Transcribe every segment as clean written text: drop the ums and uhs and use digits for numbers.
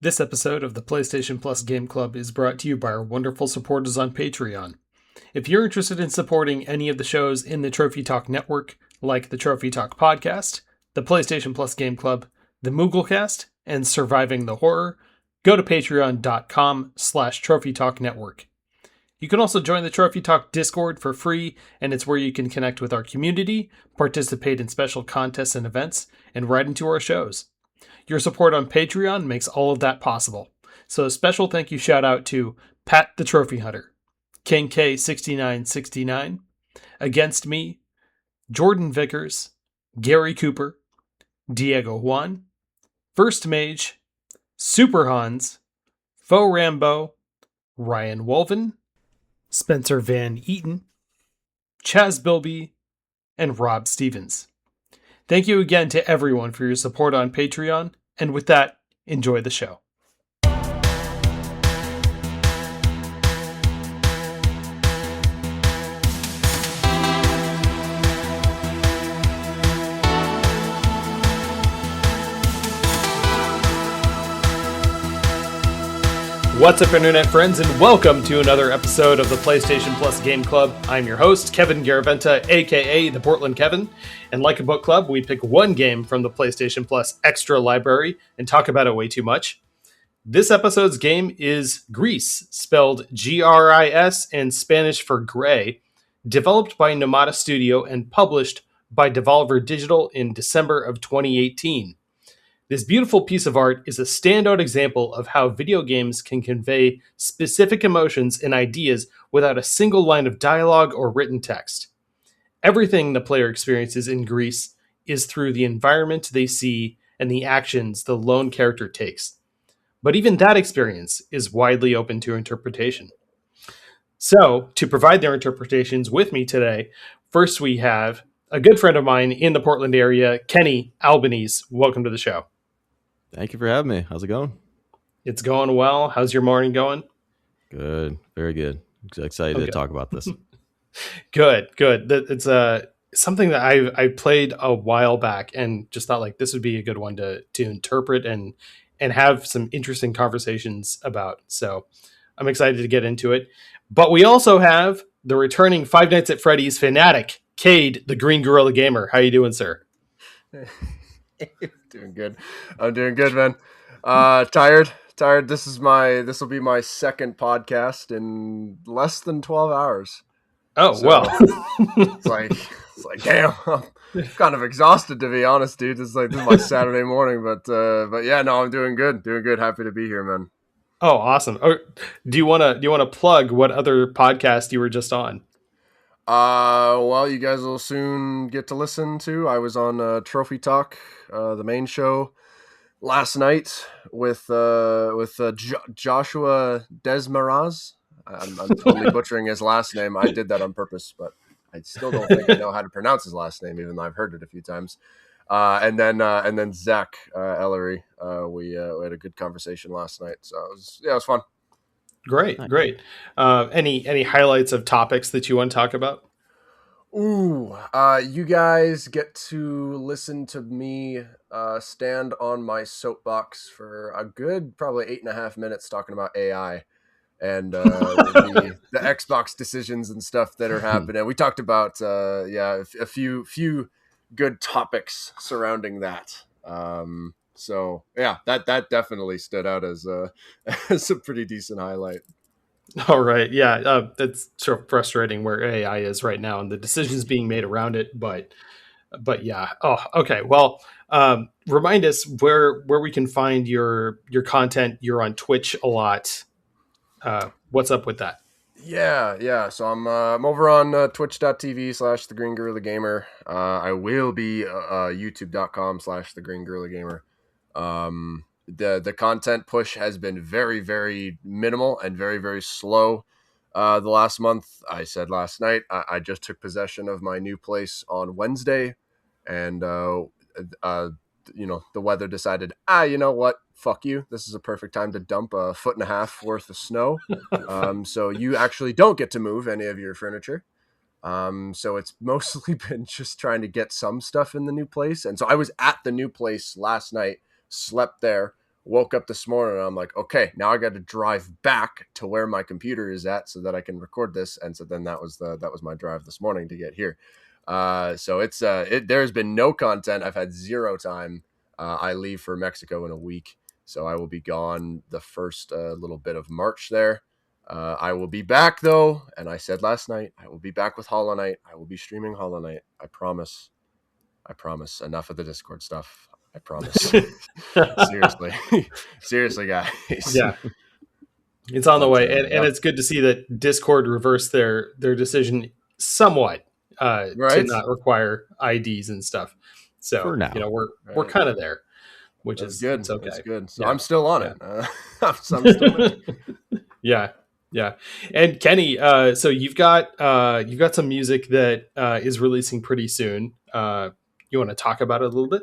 This episode of the PlayStation Plus Game Club is brought to you by our wonderful supporters on Patreon. If you're interested in supporting any of the shows in the Trophy Talk network, like the Trophy Talk podcast, the PlayStation Plus Game Club, the Mooglecast, and Surviving the Horror, go to patreon.com/Trophy Talk Network. You can also join the Trophy Talk Discord for free, and it's where you can connect with our community, participate in special contests and events, and write into our shows. Your support on Patreon makes all of that possible. So a special thank you shout out to Pat the Trophy Hunter, King K6969, Against Me, Jordan Vickers, Gary Cooper, Diego Juan, First Mage, Super Hans, Faux Rambo, Ryan Wolven, Spencer Van Eaton, Chaz Bilby, and Rob Stevens. Thank you again to everyone for your support on Patreon, and with that, enjoy the show. What's up, Internet friends, and welcome to another episode of the PlayStation Plus Game Club. I'm your host, Kevin Garaventa, aka the Portland Kevin, and like a book club, we pick one game from the PlayStation Plus Extra library and talk about it way too much. This episode's game is Gris, spelled Gris and Spanish for gray, developed by Nomada Studio and published by Devolver Digital in December of 2018. This beautiful piece of art is a standout example of how video games can convey specific emotions and ideas without a single line of dialogue or written text. Everything the player experiences in Gris is through the environment they see and the actions the lone character takes. But even that experience is widely open to interpretation. So, to provide their interpretations with me today, first we have a good friend of mine in the Portland area, Kenny Albanese. Welcome to the show. Thank you for having me. How's it going? It's going well. How's your morning going? Good. Very good. Excited to talk about this. Good. It's something that I played a while back and just thought like this would be a good one to interpret and have some interesting conversations about. So I'm excited to get into it. But we also have the returning Five Nights at Freddy's fanatic, Kade, the Green Gorilla Gamer. How you doing, sir? Doing good. I'm doing good, man. Tired. This will be my second podcast in less than 12 hours. Oh, so, well. it's like damn. I'm kind of exhausted, to be honest, dude. This is my Saturday morning, but yeah, no, I'm doing good. Happy to be here, man. Oh, awesome. Do you want to plug what other podcast you were just on? Well, you guys will soon get to listen to. I was on Trophy Talk, the main show, last night with Joshua Desmarais. I'm totally butchering his last name. I did that on purpose, but I still don't think I know how to pronounce his last name, even though I've heard it a few times. And then Zach Ellery. We had a good conversation last night, so it was fun. Great. Any highlights of topics that you want to talk about? Ooh, you guys get to listen to me stand on my soapbox for a good probably 8.5 minutes talking about AI and the Xbox decisions and stuff that are happening. We talked about a few good topics surrounding that. So yeah, that definitely stood out as a pretty decent highlight. All right. Yeah. It's sort of frustrating where AI is right now and the decisions being made around it. But yeah. Oh, okay. Well, remind us where we can find your content. You're on Twitch a lot. What's up with that? Yeah. So I'm over on twitch.tv/TheGreenGorillaGamer. I will be youtube.com/TheGreenGorillaGamer. The content push has been very, very minimal and very, very slow. The last month, I said last night, I just took possession of my new place on Wednesday, and the weather decided, you know what? Fuck you. This is a perfect time to dump 1.5 feet worth of snow. So you actually don't get to move any of your furniture. So it's mostly been just trying to get some stuff in the new place. And so I was at the new place last night, slept there, woke up this morning and I'm like, okay, now I got to drive back to where my computer is at so that I can record this. And so then that was my drive this morning to get here. So there's been no content. I've had zero time. I leave for Mexico in a week, so I will be gone the first little bit of March there. I will be back though, and I said last night I will be back with Hollow Knight. I will be streaming Hollow Knight. I promise. Enough of the Discord stuff. I promise. Seriously, guys. Yeah, it's on the way, and it's good to see that Discord reversed their decision somewhat to not require IDs and stuff. So for now, we're kind of there, which is good. It's okay. That's good. So I'm still on it. I'm still there. Yeah. And Kenny, so you've got some music that is releasing pretty soon. You want to talk about it a little bit?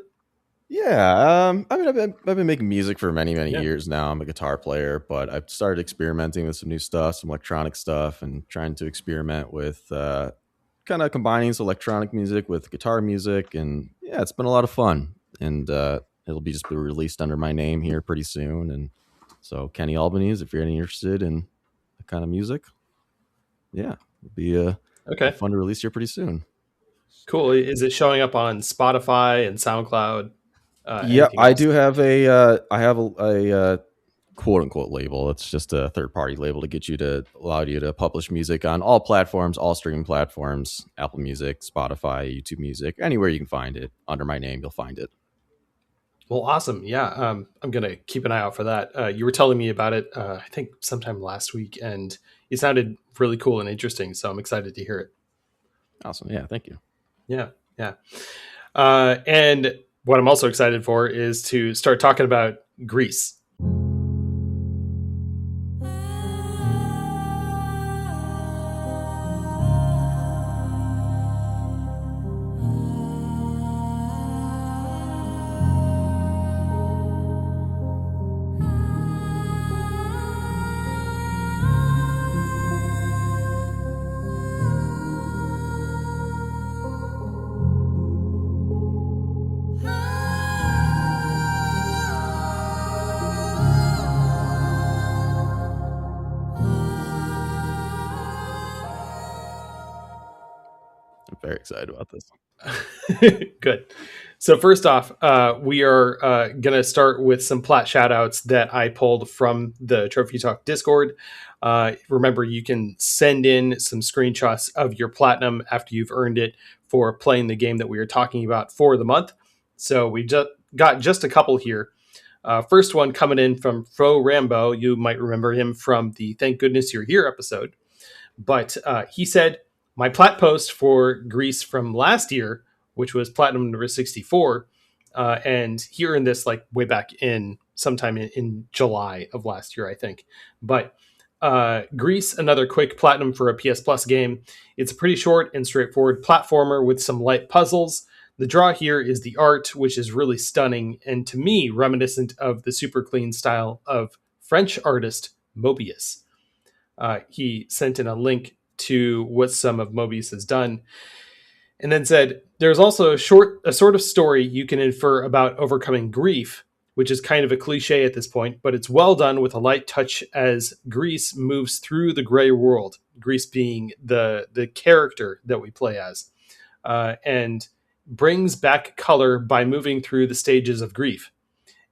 Yeah, I mean, I've been making music for many years now. I'm a guitar player, but I've started experimenting with some new stuff, some electronic stuff, and trying to experiment with kind of combining some electronic music with guitar music. And yeah, it's been a lot of fun. And it'll be just be released under my name here pretty soon. And so, Kenny Albanese, if you're any interested in that kind of music, yeah, it'll be fun to release here pretty soon. Cool. Is it showing up on Spotify and SoundCloud? Yeah, I do have a quote unquote label. It's just a third party label to allow you to publish music on all platforms, all streaming platforms, Apple Music, Spotify, YouTube Music, anywhere you can find it under my name, you'll find it. Well, awesome. Yeah, I'm gonna keep an eye out for that. You were telling me about it, I think sometime last week, and it sounded really cool and interesting. So I'm excited to hear it. Awesome. Yeah, thank you. Yeah. And what I'm also excited for is to start talking about Gris. Very excited about this. Good. So first off, we are going to start with some plat shoutouts that I pulled from the Trophy Talk Discord. Remember, you can send in some screenshots of your platinum after you've earned it for playing the game that we are talking about for the month. So we just got just a couple here. First one coming in from Fro Rambo. You might remember him from the Thank Goodness You're Here episode. But he said, my plat post for Gris from last year, which was platinum number 64, and he earned this like way back in sometime in July of last year, I think. But Gris, another quick platinum for a PS Plus game. It's a pretty short and straightforward platformer with some light puzzles. The draw here is the art, which is really stunning, and to me, reminiscent of the super clean style of French artist Mobius. He sent in a link to what some of Mobius has done, and then said, there's also a sort of story you can infer about overcoming grief, which is kind of a cliche at this point, but it's well done with a light touch as Gris moves through the gray world, Gris being the character that we play as, and brings back color by moving through the stages of grief.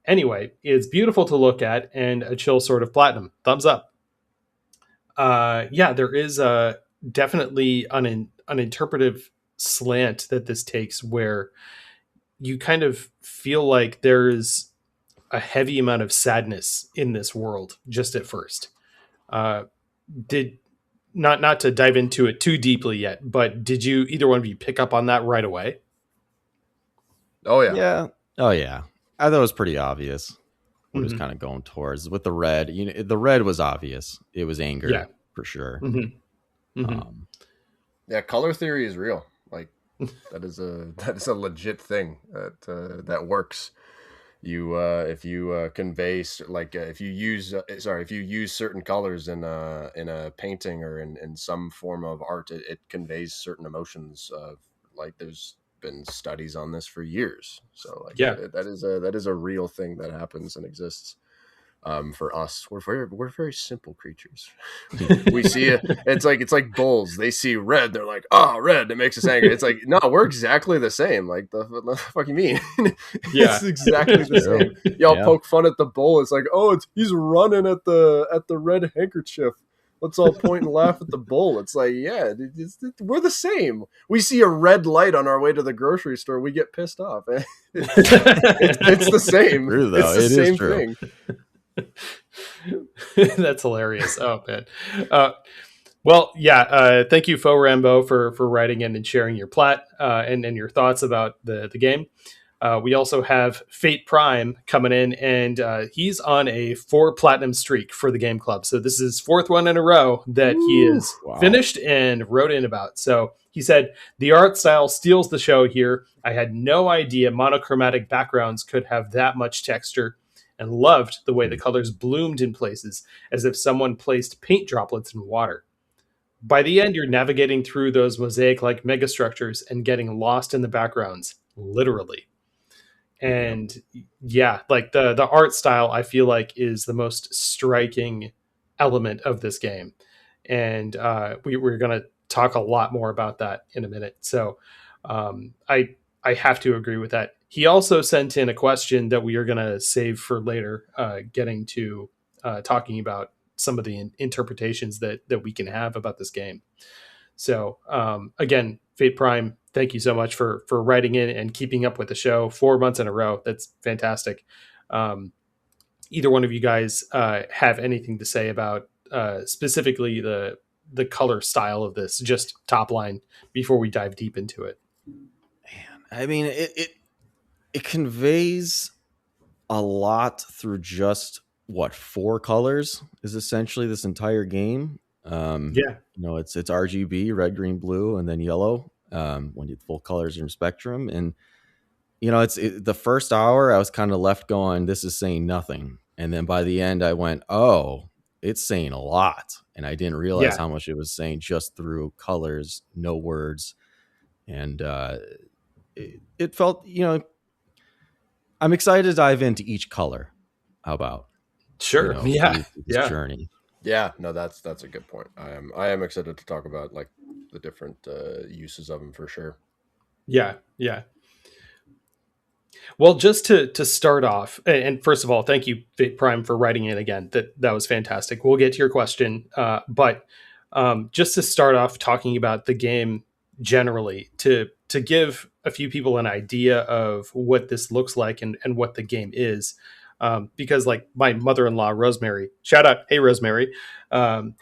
Anyway, it's beautiful to look at and a chill sort of platinum. Thumbs up. There is definitely an interpretive slant that this takes where you kind of feel like there's a heavy amount of sadness in this world just at first. Did not to dive into it too deeply yet, but did you either one of you pick up on that right away? Oh yeah. Yeah. Oh yeah. I thought it was pretty obvious. What it was kind of going towards with the red. The red was obvious. It was anger, for sure. Yeah, color theory is real. Like that is a legit thing that works. If you convey if you use certain colors in a painting or in some form of art, it conveys certain emotions. Like there's been studies on this for years. So that is a real thing that happens and exists. For us, we're very simple creatures. We see it. It's like bulls. They see red. They're like, oh, red. It makes us angry. It's like, no, we're exactly the same. Like the fuck you mean? Yeah. It's exactly the same. Y'all poke fun at the bull. It's like, oh, he's running at the red handkerchief. Let's all point and laugh at the bull. It's like, yeah, we're the same. We see a red light on our way to the grocery store. We get pissed off. It's the same. True, though. It's the It is same true. thing. That's hilarious. Oh man. Well, yeah. Thank you, Faux Rambo, for writing in and sharing your plot and your thoughts about the game. We also have Fate Prime coming in, and he's on a 4 platinum streak for the game club. So this is his 4th one in a row that he is finished and wrote in about. So he said, the art style steals the show here. I had no idea monochromatic backgrounds could have that much texture, and loved the way the colors bloomed in places as if someone placed paint droplets in water. By the end, you're navigating through those mosaic-like megastructures and getting lost in the backgrounds, literally. And yeah, like the art style, I feel like is the most striking element of this game. And we're going to talk a lot more about that in a minute. So I have to agree with that. He also sent in a question that we are going to save for later, getting to talking about some of the interpretations that we can have about this game. So again, Fate Prime, thank you so much for writing in and keeping up with the show 4 months in a row. That's fantastic. Either one of you guys have anything to say about specifically the color style of this, just top line, before we dive deep into it? Man, I mean, it conveys a lot through just 4 colors is essentially this entire game. It's RGB, red, green, blue, and then yellow, when you full colors in spectrum. And the first hour I was kind of left going, this is saying nothing, and then by the end I went, oh, it's saying a lot, and I didn't realize how much it was saying just through colors, no words. And it felt, I'm excited to dive into each color. How about this journey? Yeah, no, that's a good point. I am excited to talk about like the different uses of them for sure. Yeah. Well, just to start off, and first of all, thank you, Fate Prime, for writing it again. That was fantastic. We'll get to your question, but just to start off talking about the game generally, to give a few people an idea of what this looks like and what the game is. Because like my mother-in-law, Rosemary, shout out, hey, Rosemary,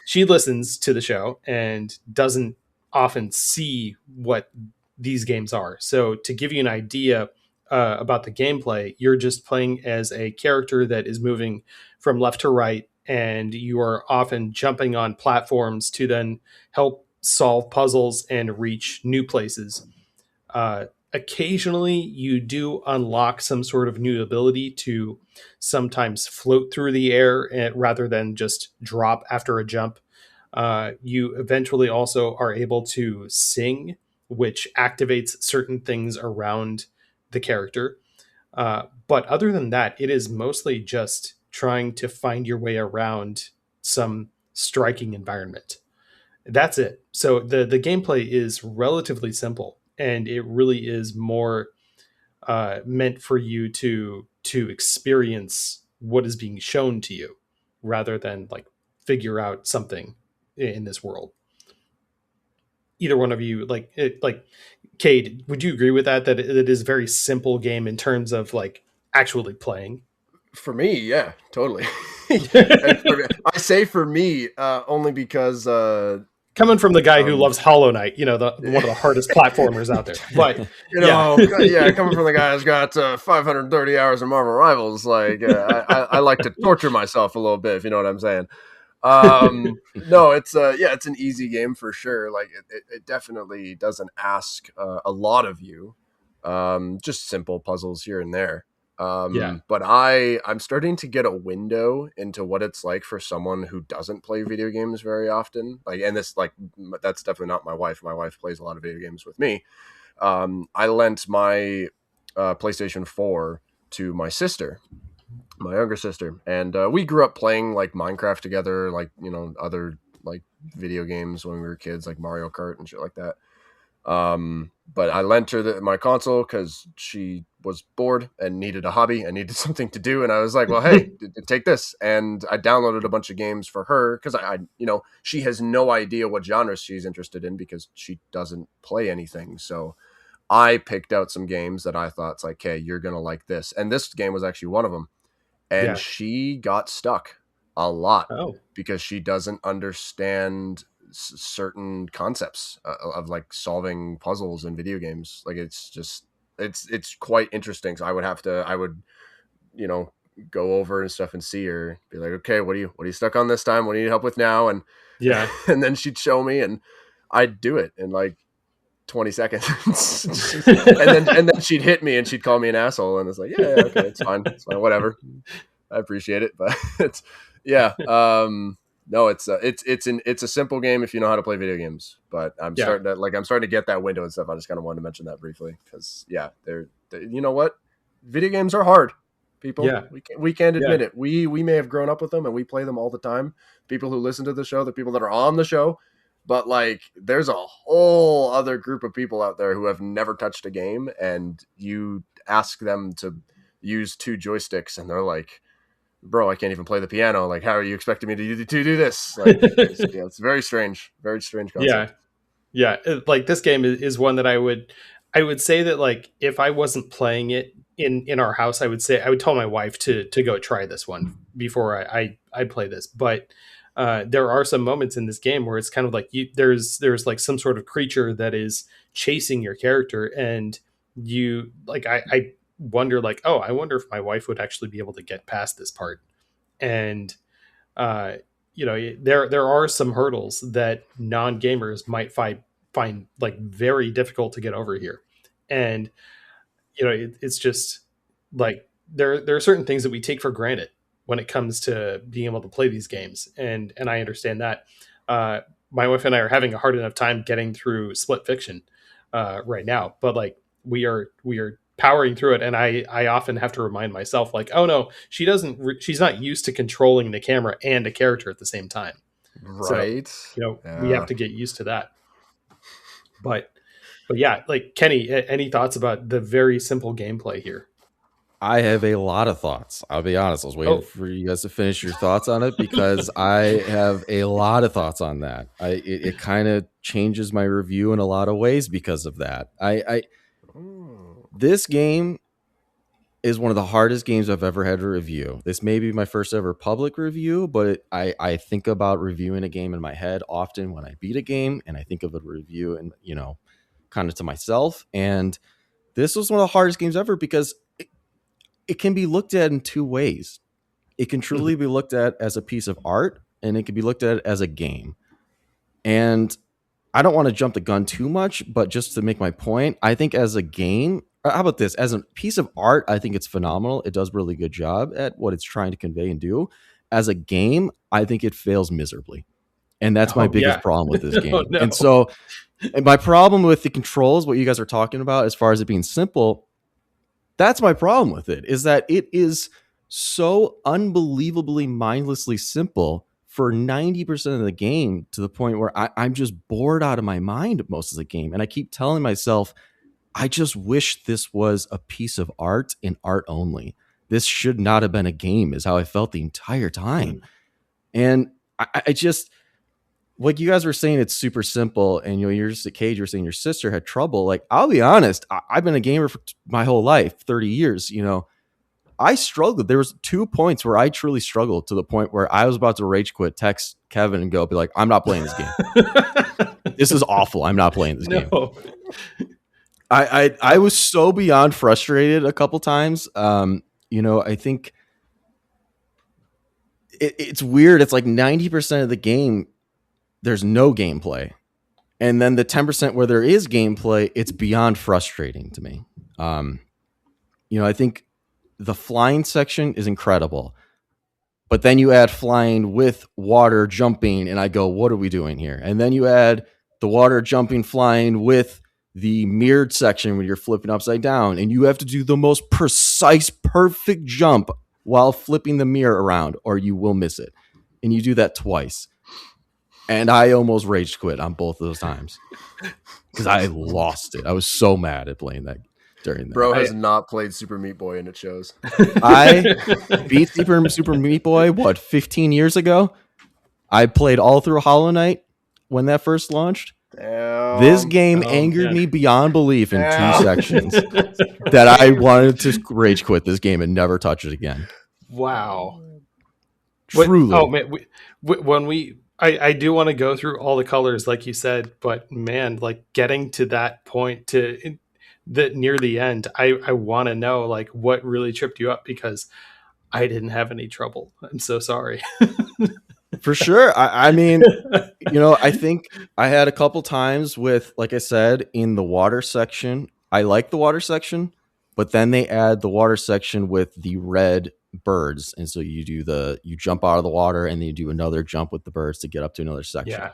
she listens to the show and doesn't often see what these games are. So to give you an idea about the gameplay, you're just playing as a character that is moving from left to right, and you are often jumping on platforms to then help solve puzzles and reach new places. Occasionally, you do unlock some sort of new ability to sometimes float through the air rather than just drop after a jump. You eventually also are able to sing, which activates certain things around the character. But other than that, it is mostly just trying to find your way around some striking environment. That's it. So the gameplay is relatively simple, and it really is more meant for you to experience what is being shown to you rather than like figure out something in this world. Either one of you, like Kade, would you agree with that it is a very simple game in terms of like actually playing? For me, yeah, totally. I say for me only because coming from the guy who loves Hollow Knight, one of the hardest platformers out there. But coming from the guy who's got 530 hours of Marvel Rivals, like I like to torture myself a little bit, if you know what I'm saying. No, it's an easy game for sure. Like it definitely doesn't ask a lot of you. Just simple puzzles here and there. But I'm starting to get a window into what it's like for someone who doesn't play video games very often. Like, and this, like, that's definitely not my wife. My wife plays a lot of video games with me. I lent my PlayStation 4 to my sister, My younger sister, and we grew up playing like Minecraft together, like other like video games when we were kids, like Mario Kart and shit like that. But I lent her my console because she was bored and needed a hobby and needed something to do. And I was like, well, hey, take this. And I downloaded a bunch of games for her because she has no idea what genres she's interested in because she doesn't play anything. So I picked out some games that I thought, it's like, hey, you're going to like this. And this game was actually one of them. And she got stuck a lot because she doesn't understand certain concepts of like solving puzzles in video games. Like it's quite interesting. So I would go over and stuff and see her, be like, okay, what are you stuck on this time? What do you need help with now? And and then she'd show me and I'd do it in like 20 seconds. and then she'd hit me and she'd call me an asshole, and it's like, yeah, okay, it's fine, whatever. I appreciate it, but it's no, it's a simple game if you know how to play video games. But I'm starting to get that window and stuff. I just kind of wanted to mention that briefly because they're you know what, video games are hard, people. We can't admit it. We may have grown up with them and we play them all the time. People who listen to the show, the people that are on the show. But like, there's a whole other group of people out there who have never touched a game, and you ask them to use 2 joysticks, and they're like, "Bro, I can't even play the piano. Like, how are you expecting me to do this?" Like, it's very strange concept. Yeah. Like this game is one that I would say that like if I wasn't playing it in our house, I would tell my wife to go try this one before I play this, but. There are some moments in this game where it's kind of like there's like some sort of creature that is chasing your character, and you like I wonder like, oh, I wonder if my wife would actually be able to get past this part. And there are some hurdles that non-gamers might find like very difficult to get over here. And it's just like there are certain things that we take for granted when it comes to being able to play these games. And I understand that. My wife and I are having a hard enough time getting through Split Fiction right now, but like we are powering through it. And I often have to remind myself like, oh no, she's not used to controlling the camera and a character at the same time. Right. So, we have to get used to that. But yeah, like Kenny, any thoughts about the very simple gameplay here? I have a lot of thoughts. I'll be honest. I was waiting for you guys to finish your thoughts on it because I have a lot of thoughts on that. It kind of changes my review in a lot of ways because of that. This game is one of the hardest games I've ever had to review. This may be my first ever public review, but I think about reviewing a game in my head often when I beat a game, and I think of a review and kind of to myself. And this was one of the hardest games ever because it can be looked at in 2 ways. It can truly be looked at as a piece of art, and it can be looked at as a game. And I don't want to jump the gun too much, but just to make my point, I think as a game, how about this? As a piece of art, I think it's phenomenal. It does a really good job at what it's trying to convey and do. As a game, I think it fails miserably. And that's my biggest problem with this game. No. And my problem with the controls, what you guys are talking about, as far as it being simple, that's my problem with it, is that it is so unbelievably mindlessly simple for 90% of the game, to the point where I'm just bored out of my mind most of the game. And I keep telling myself, I just wish this was a piece of art and art only. This should not have been a game, is how I felt the entire time. And I just, like you guys were saying, it's super simple. And you're just at Kade, you're saying your sister had trouble. Like, I'll be honest, I've been a gamer for my whole life, 30 years. I struggled. There was 2 points where I truly struggled, to the point where I was about to rage quit, text Kevin and be like, I'm not playing this game. This is awful. I'm not playing this game. I was so beyond frustrated a couple times. I think it's weird. It's like 90% of the game, there's no gameplay. And then the 10% where there is gameplay, it's beyond frustrating to me. I think the flying section is incredible. But then you add flying with water jumping, and I go, what are we doing here? And then you add the water jumping, flying with the mirrored section where you're flipping upside down, and you have to do the most precise, perfect jump while flipping the mirror around, or you will miss it. And you do that twice. And I almost rage quit on both of those times because I lost it. I was so mad at playing that during that. Bro has not played Super Meat Boy, and it shows. I beat Super Meat Boy, 15 years ago? I played all through Hollow Knight when that first launched. Damn. This game angered me beyond belief in 2 sections that I wanted to rage quit this game and never touch it again. Wow. Truly. Oh man, I do want to go through all the colors like you said, but man, like getting to that point near the end, I want to know like what really tripped you up, because I didn't have any trouble. I'm so sorry. For sure. I mean, I think I had a couple times with, like I said, in the water section. I like the water section, but then they add the water section with the red birds. And so you jump out of the water and then you do another jump with the birds to get up to another section. Yeah.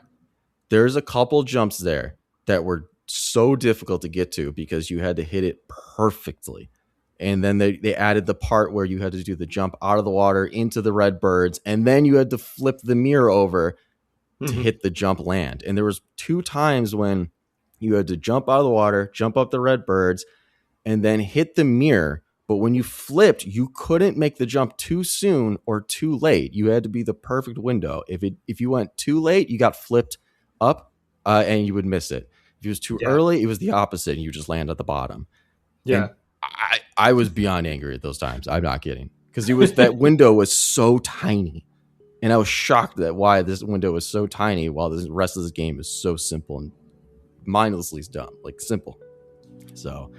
There's a couple jumps there that were so difficult to get to because you had to hit it perfectly. And then they added the part where you had to do the jump out of the water into the red birds. And then you had to flip the mirror over to hit the jump land. And there was 2 times when you had to jump out of the water, jump up the red birds, and then hit the mirror. But when you flipped, you couldn't make the jump too soon or too late. You had to be the perfect window. If you went too late, you got flipped up and you would miss it. If it was too early, it was the opposite, and you just land at the bottom. Yeah. And I was beyond angry at those times. I'm not kidding. Because that window was so tiny. And I was shocked at why this window was so tiny while the rest of this game is so simple and mindlessly dumb. Like, simple. So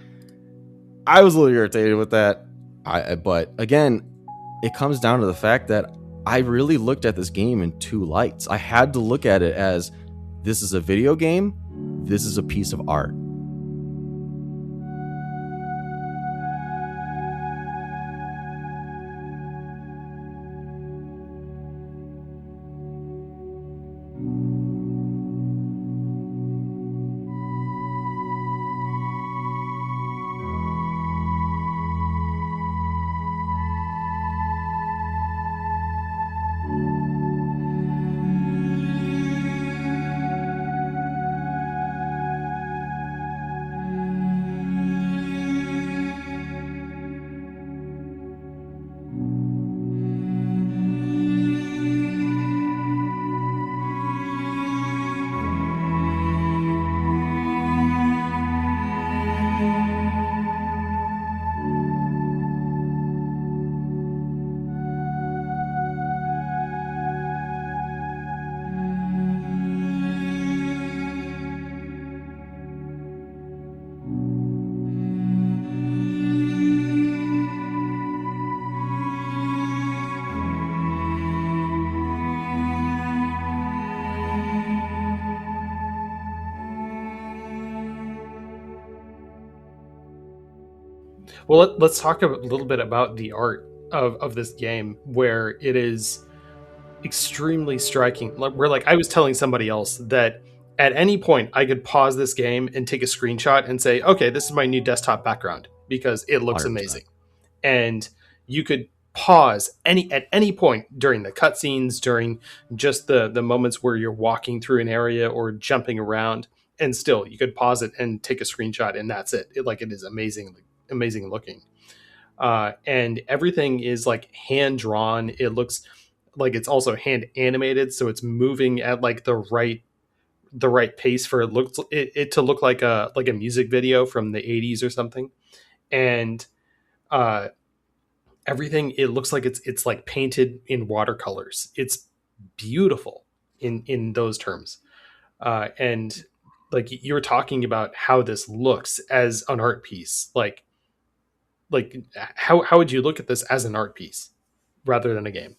I was a little irritated with that. But again, it comes down to the fact that I really looked at this game in 2 lights. I had to look at it as, this is a video game. This is a piece of art. Well, let's talk a little bit about the art of this game, where it is extremely striking. Where, like, I was telling somebody else that at any point I could pause this game and take a screenshot and say, okay, this is my new desktop background, because it looks 100%. amazing. And you could pause at any point during the cutscenes, during just the moments where you're walking through an area or jumping around, and still you could pause it and take a screenshot, and that's it. It is amazing looking. And everything is like hand drawn. It looks like it's also hand animated, so it's moving at like the right pace for it to look like a music video from the 80s or something. And everything, it looks like it's like painted in watercolors. It's beautiful in those terms. And like you were talking about how this looks as an art piece, like how would you look at this as an art piece rather than a game?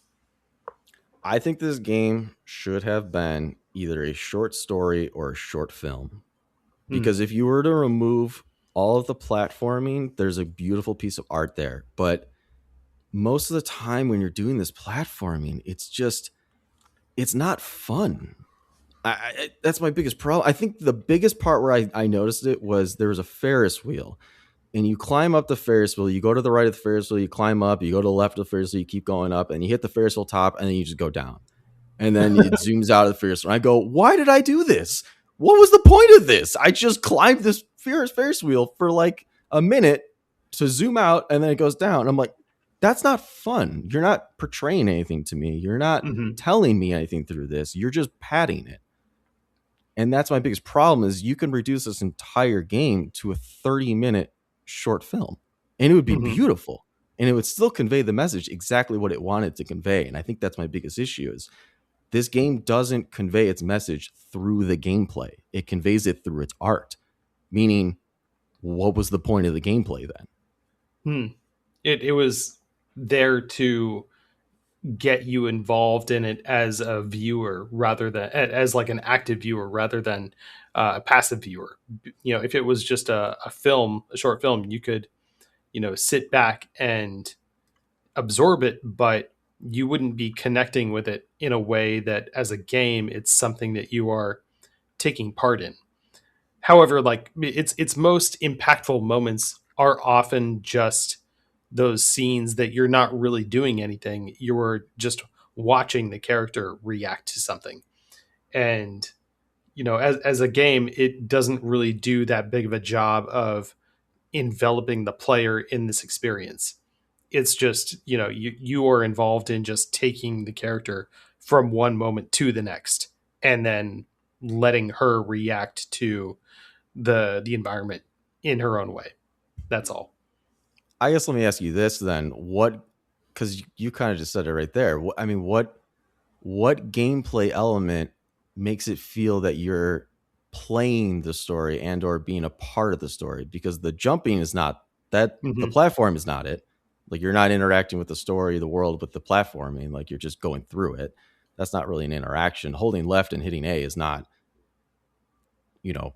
I think this game should have been either a short story or a short film. Because if you were to remove all of the platforming, there's a beautiful piece of art there. But most of the time when you're doing this platforming, it's not fun. That's my biggest problem. I think the biggest part where I noticed it was there was a Ferris wheel. and you climb up the Ferris wheel. You go to the right of the Ferris wheel, you climb up. You go to the left of the Ferris wheel, you keep going up, and you hit the Ferris wheel top, and then you just go down. And then it zooms out of the Ferris wheel. I go, why did I do this? What was the point of this? I just climbed this Ferris wheel for like a minute to zoom out, and then it goes down. I'm like, that's not fun. You're not portraying anything to me. You're not telling me anything through this. You're just padding it. And that's my biggest problem is you can reduce this entire game to a 30-minute short film, and it would be beautiful, and it would still convey the message exactly what it wanted to convey. And I think that's my biggest issue is this game doesn't convey its message through the gameplay. It conveys it through its art, meaning what was the point of the gameplay then? It was there to get you involved in it as a viewer rather than as like an active viewer rather than a passive viewer. You know, if it was just a short film, you could, you know, sit back and absorb it, but you wouldn't be connecting with it in a way that as a game, it's something that you are taking part in. However, like its most impactful moments are often just those scenes that you're not really doing anything. You're just watching the character react to something. And, you know, as a game, it doesn't really do that big of a job of enveloping the player in this experience. It's just, you know, you are involved in just taking the character from one moment to the next and then letting her react to the environment in her own way. That's all. I guess let me ask you this then. What, because you kind of just said it right there. I mean, what gameplay element makes it feel that you're playing the story and or being a part of the story? Because the jumping is not that, the platform is not it. Like you're not interacting with the story, the world with the platforming, like you're just going through it. That's not really an interaction. Holding left and hitting A is not, you know,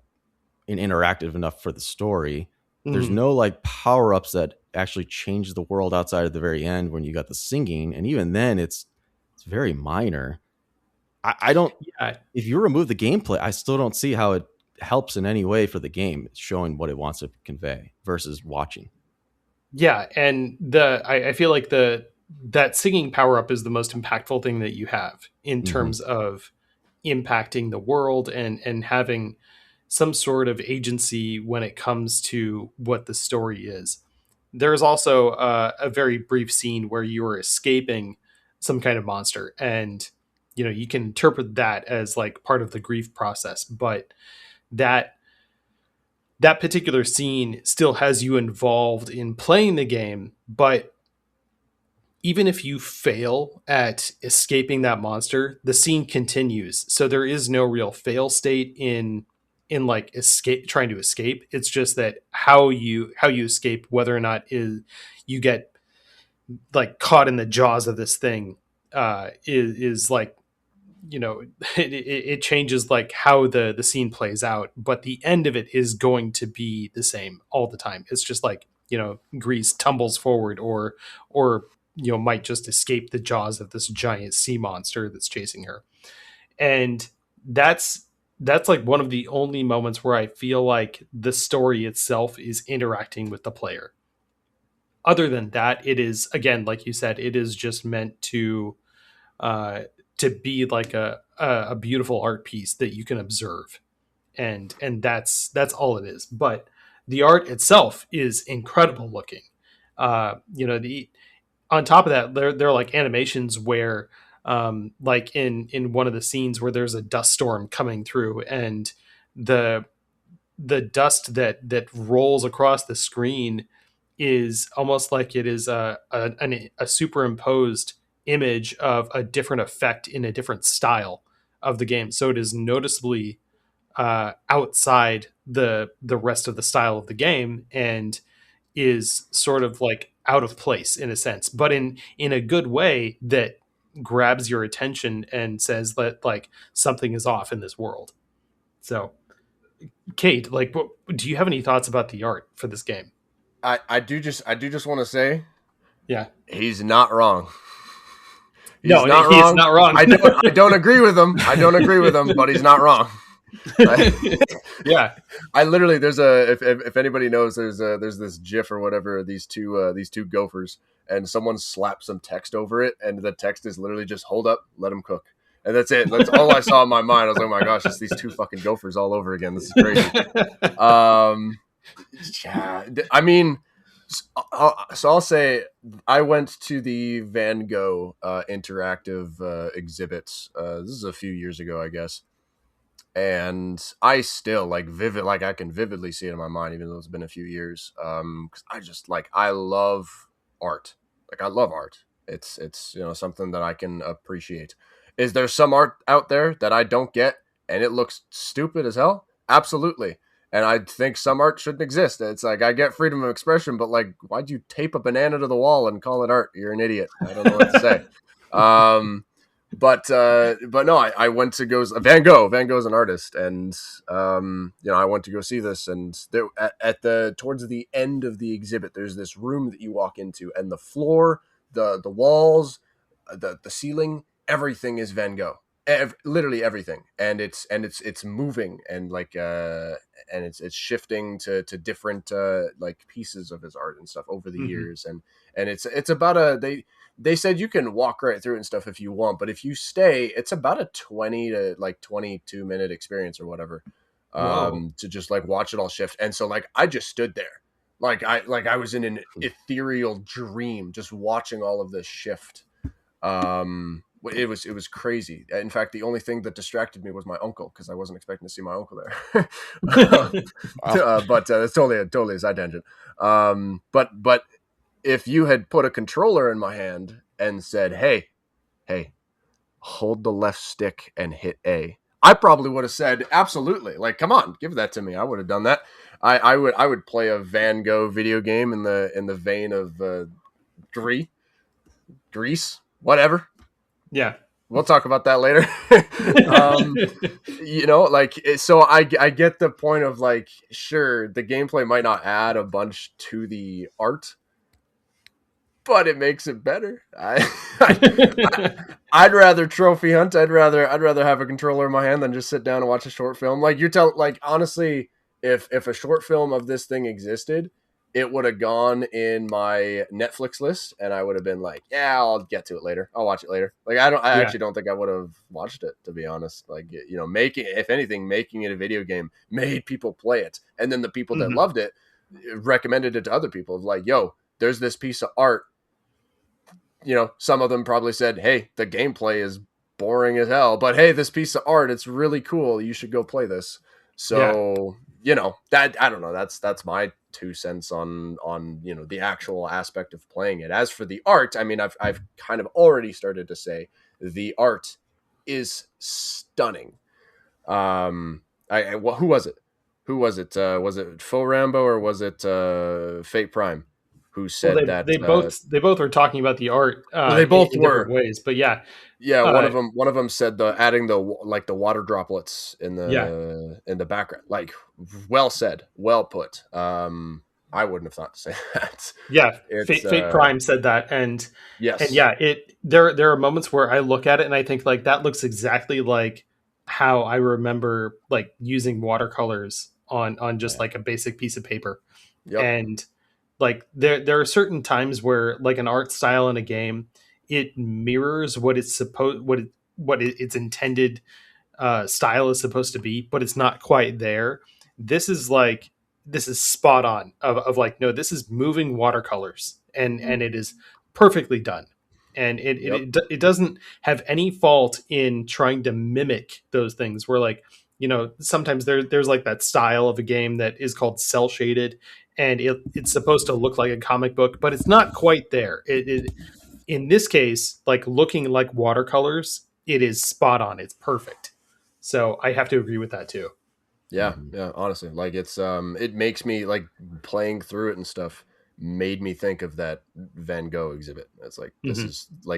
an interactive enough for the story. There's no like power-ups that actually change the world outside of the very end when you got the singing. And even then it's very minor. I don't, if you remove the gameplay, I still don't see how it helps in any way for the game. It's showing what it wants to convey versus watching. Yeah. And I feel like that singing power up is the most impactful thing that you have in terms of impacting the world and having some sort of agency when it comes to what the story is. There's also a very brief scene where you are escaping some kind of monster, and you know you can interpret that as like part of the grief process, but that particular scene still has you involved in playing the game. But even if you fail at escaping that monster, the scene continues, so there is no real fail state in like trying to escape. It's just that how you escape, whether or not you get like caught in the jaws of this thing, is like, you know, it changes like how the scene plays out, but the end of it is going to be the same all the time. It's just like, you know, Gris tumbles forward or you know might just escape the jaws of this giant sea monster that's chasing her. And that's like one of the only moments where I feel like the story itself is interacting with the player. Other than that, it is, again, like you said, it is just meant to be like a beautiful art piece that you can observe. And that's all it is. But the art itself is incredible looking. You know, on top of that, there are like animations where, like in one of the scenes where there's a dust storm coming through, and the dust that rolls across the screen is almost like it is a superimposed image of a different effect in a different style of the game. So it is noticeably outside the rest of the style of the game, and is sort of like out of place in a sense, but in a good way that grabs your attention and says that like something is off in this world. So, Kate, like, do you have any thoughts about the art for this game? I do just want to say, yeah, he's not wrong. He's not wrong. I don't agree with him. But he's not wrong. Yeah. I literally, there's a, if anybody knows, there's this GIF or whatever, these two gophers, and someone slapped some text over it, and the text is literally just hold up, let them cook. And that's it. That's all I saw in my mind. I was like, oh my gosh, it's these two fucking gophers all over again. This is crazy. Yeah, I mean, so I'll say I went to the Van Gogh interactive exhibits. This is a few years ago, I guess. And I still like I can vividly see it in my mind, even though it's been a few years. 'Cause I just I love art. Like I love art. It's something that I can appreciate. Is there some art out there that I don't get and it looks stupid as hell? Absolutely. And I think some art shouldn't exist. It's like I get freedom of expression, but like, why'd you tape a banana to the wall and call it art? You're an idiot. I don't know what to say. But no, I went to go Van Gogh. Van Gogh's an artist, and I went to go see this. And there, towards the end of the exhibit, there's this room that you walk into, and the floor, the walls, the ceiling, everything is Van Gogh. Literally everything, and it's moving and and it's shifting to different pieces of his art and stuff over the years, and it's about they said you can walk right through it and stuff if you want, but if you stay, it's about a 20 to 22-minute experience or whatever, to just watch it all shift. And so I just stood there I was in an ethereal dream just watching all of this shift. It was crazy. In fact, the only thing that distracted me was my uncle, because I wasn't expecting to see my uncle there. But it's totally a side tangent. But if you had put a controller in my hand and said, "Hey, hold the left stick and hit A," I probably would have said, "Absolutely! Come on, give that to me." I would have done that. I would play a Van Gogh video game in the vein of Gris, whatever. Yeah. We'll talk about that later. So I get the point of sure, the gameplay might not add a bunch to the art, but it makes it better. I'd rather trophy hunt. I'd rather have a controller in my hand than just sit down and watch a short film. Honestly, if a short film of this thing existed, it would have gone in my Netflix list, and I would have been like, "Yeah, I'll get to it later. I'll watch it later." I actually don't think I would have watched it, to be honest. If anything, making it a video game made people play it, and then the people that loved it recommended it to other people. Yo, there's this piece of art. Some of them probably said, "Hey, the gameplay is boring as hell, but hey, this piece of art, it's really cool. You should go play this." So, that, I don't know. That's my 2 cents on the actual aspect of playing it. As for the art, I mean, I've kind of already started to say the art is stunning. Who was it? Was it Faux Rambo or was it Fate Prime who said that they both were talking about the art? They both in were different ways, but yeah. One of them said adding the water droplets in the background. Well said, well put. I wouldn't have thought to say that. Yeah, Fate Prime said that, and yes, and yeah, there are moments where I look at it and I think that looks exactly like how I remember using watercolors on just a basic piece of paper. Yep. And there are certain times where an art style in a game, it mirrors what it's its intended style is supposed to be, but it's not quite there. This is spot on of no, this is moving watercolors, and it is perfectly done, and it doesn't have any fault in trying to mimic those things where sometimes there's that style of a game that is called cell shaded, and it's supposed to look like a comic book, but it's not quite there. It in this case, looking like watercolors, it is spot on. It's perfect. So I have to agree with that too. Yeah, honestly, it's it makes me playing through it and stuff made me think of that Van Gogh exhibit. It's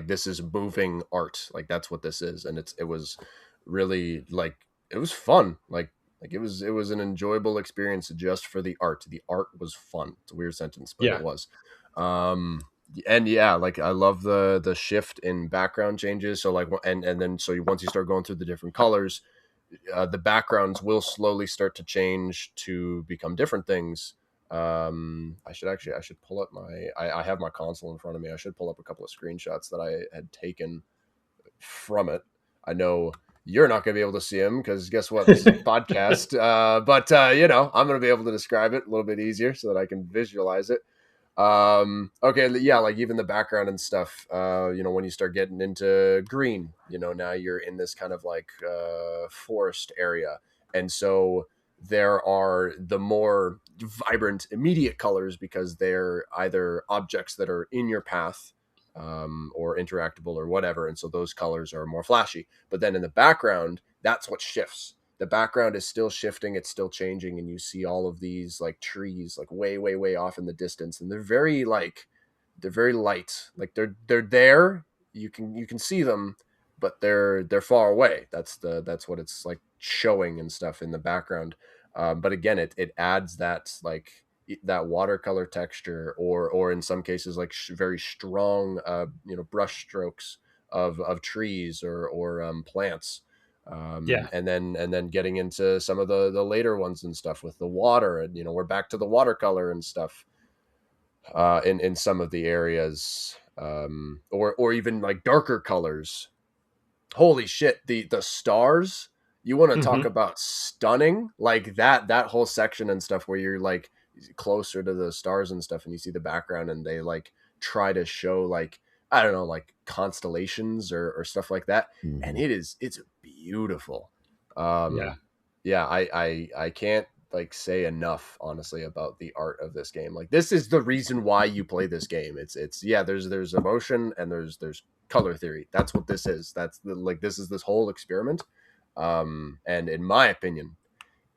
this is moving art. That's what this is, and it was really it was fun. It was an enjoyable experience just for the art. The art was fun. It's a weird sentence, but it was. And yeah, I love the shift in background changes. So and then once you start going through the different colors, the backgrounds will slowly start to change to become different things. I should pull up I have my console in front of me. I should pull up a couple of screenshots that I had taken from it. I know you're not going to be able to see them because guess what? This is a podcast. But I'm going to be able to describe it a little bit easier so that I can visualize it. Okay. Yeah. Like even the background and stuff, when you start getting into green, now you're in this kind of like, forest area. And so there are the more vibrant immediate colors because they're either objects that are in your path, or interactable or whatever. And so those colors are more flashy, but then in the background, that's what shifts. The background is still shifting. It's still changing. And you see all of these like trees, like way, way, way off in the distance. And they're very light. Like they're there. You can see them, but they're far away. That's what it's like showing and stuff in the background. But again, it adds that like that watercolor texture, or in some cases like very strong, brush strokes of trees or plants. And then getting into some of the later ones and stuff with the water, and we're back to the watercolor and stuff in some of the areas, or even like darker colors. Holy shit, the stars, you want to talk about stunning, like that whole section and stuff where you're like closer to the stars and stuff and you see the background and they like try to show like, I don't know, like constellations or stuff like that. And it's beautiful. I can't like say enough honestly about the art of this game. Like this is the reason why you play this game. It's there's emotion and there's color theory. That's what this is. This is this whole experiment. And in my opinion,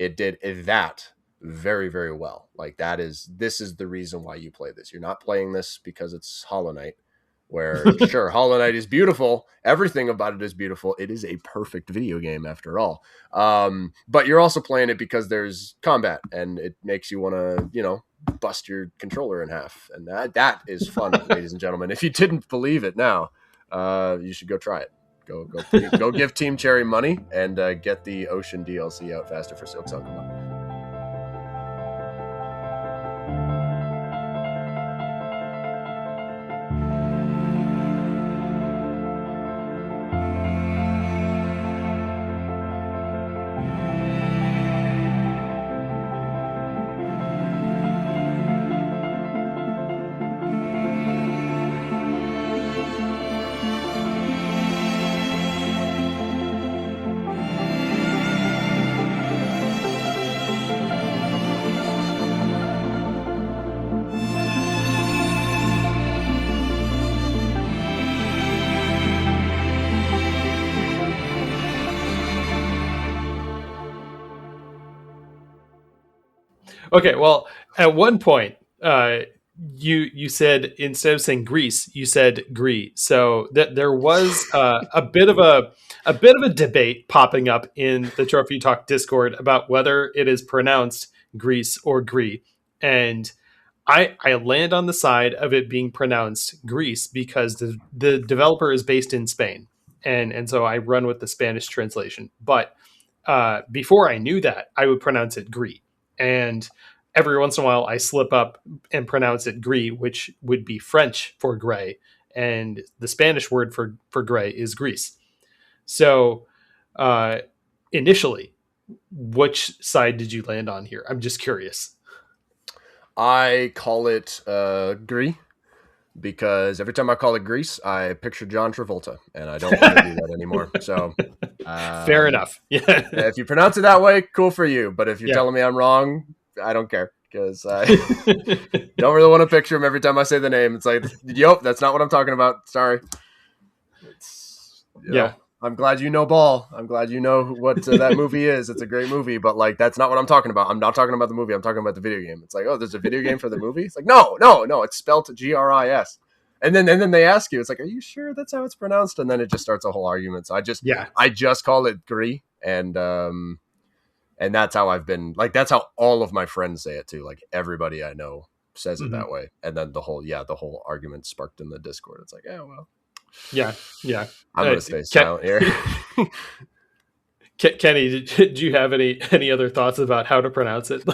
it did that very, very well. Like this is the reason why you play this. You're not playing this because it's Hollow Knight, where sure, Hollow Knight is beautiful. Everything about it is beautiful. It is a perfect video game after all. But you're also playing it because there's combat and it makes you want to, bust your controller in half. And that is fun, ladies and gentlemen. If you didn't believe it now, you should go try it. Go give Team Cherry money and get the Ocean DLC out faster for Silk Song. Come on. Okay, well, at one point, you said instead of saying Gris, you said Gris. So that there was a bit of a debate popping up in the Trophy Talk Discord about whether it is pronounced Gris or Gris, and I land on the side of it being pronounced Gris because the developer is based in Spain, and so I run with the Spanish translation. But before I knew that, I would pronounce it Gris. And every once in a while, I slip up and pronounce it gris, which would be French for gray. And the Spanish word for gray is gris. So initially, which side did you land on here? I'm just curious. I call it gris because every time I call it Gris, I picture John Travolta, and I don't want to do that anymore. So fair enough. Yeah. If you pronounce it that way, cool for you. But if you're telling me I'm wrong, I don't care because I don't really want to picture him every time I say the name. It's like, yup, that's not what I'm talking about. Sorry. I'm glad you know Ball. I'm glad you know what that movie is. It's a great movie, but like that's not what I'm talking about. I'm not talking about the movie. I'm talking about the video game. It's like, oh, there's a video game for the movie. It's like, no, it's spelled Gris. And then they ask you, it's like, are you sure that's how it's pronounced? And then it just starts a whole argument. So I just call it Gris, and that's how I've been like. That's how all of my friends say it too. Like everybody I know says it that way. And then the whole argument sparked in the Discord. It's like, oh well. Yeah. I'm gonna stay silent here. Kenny, did you have any other thoughts about how to pronounce it?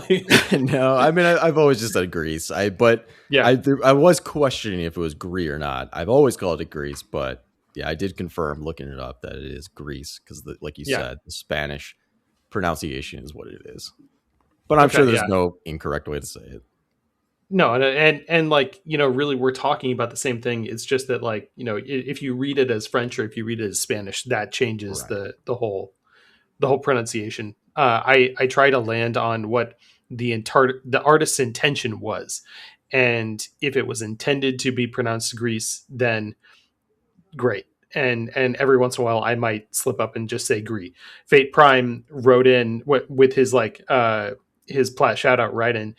No, I mean I've always just said Grease. Yeah. I was questioning if it was Gris or not. I've always called it Grease, but yeah, I did confirm looking it up that it is Grease because, like you Yeah. said, the Spanish pronunciation is what it is. But I'm Okay, sure there's yeah. no incorrect way to say it. No, and like, really we're talking about the same thing. It's just that, like, if you read it as French or if you read it as Spanish, that changes Right. the whole pronunciation. I try to land on what the artist's intention was, and if it was intended to be pronounced Grease, then great. And every once in a while, I might slip up and just say Gris. Fate Prime wrote in with his his plat shout out right in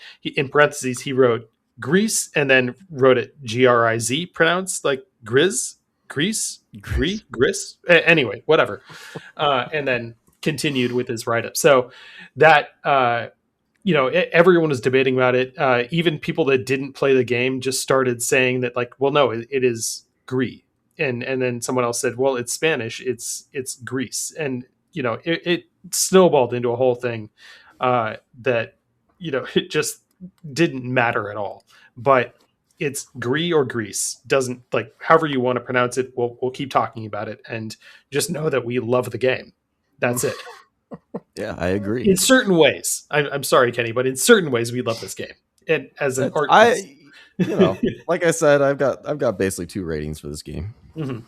parentheses he wrote Grease and then wrote it Griz, pronounced like Gris, Grease, Gris. Gris. Anyway, whatever. And then continued with his write up. So that everyone was debating about it. Even people that didn't play the game just started saying that, like, well, no, it is Gris. And then someone else said, well, it's Spanish, it's Greece. And it snowballed into a whole thing that it just didn't matter at all. But it's Gris or Greece, doesn't, like, however you want to pronounce it, we'll keep talking about it, and just know that we love the game. That's it. Yeah, I agree. In certain ways, I'm sorry, Kenny, but in certain ways we love this game. And as an art piece. Like I said, I've got basically 2 ratings for this game. Mm-hmm.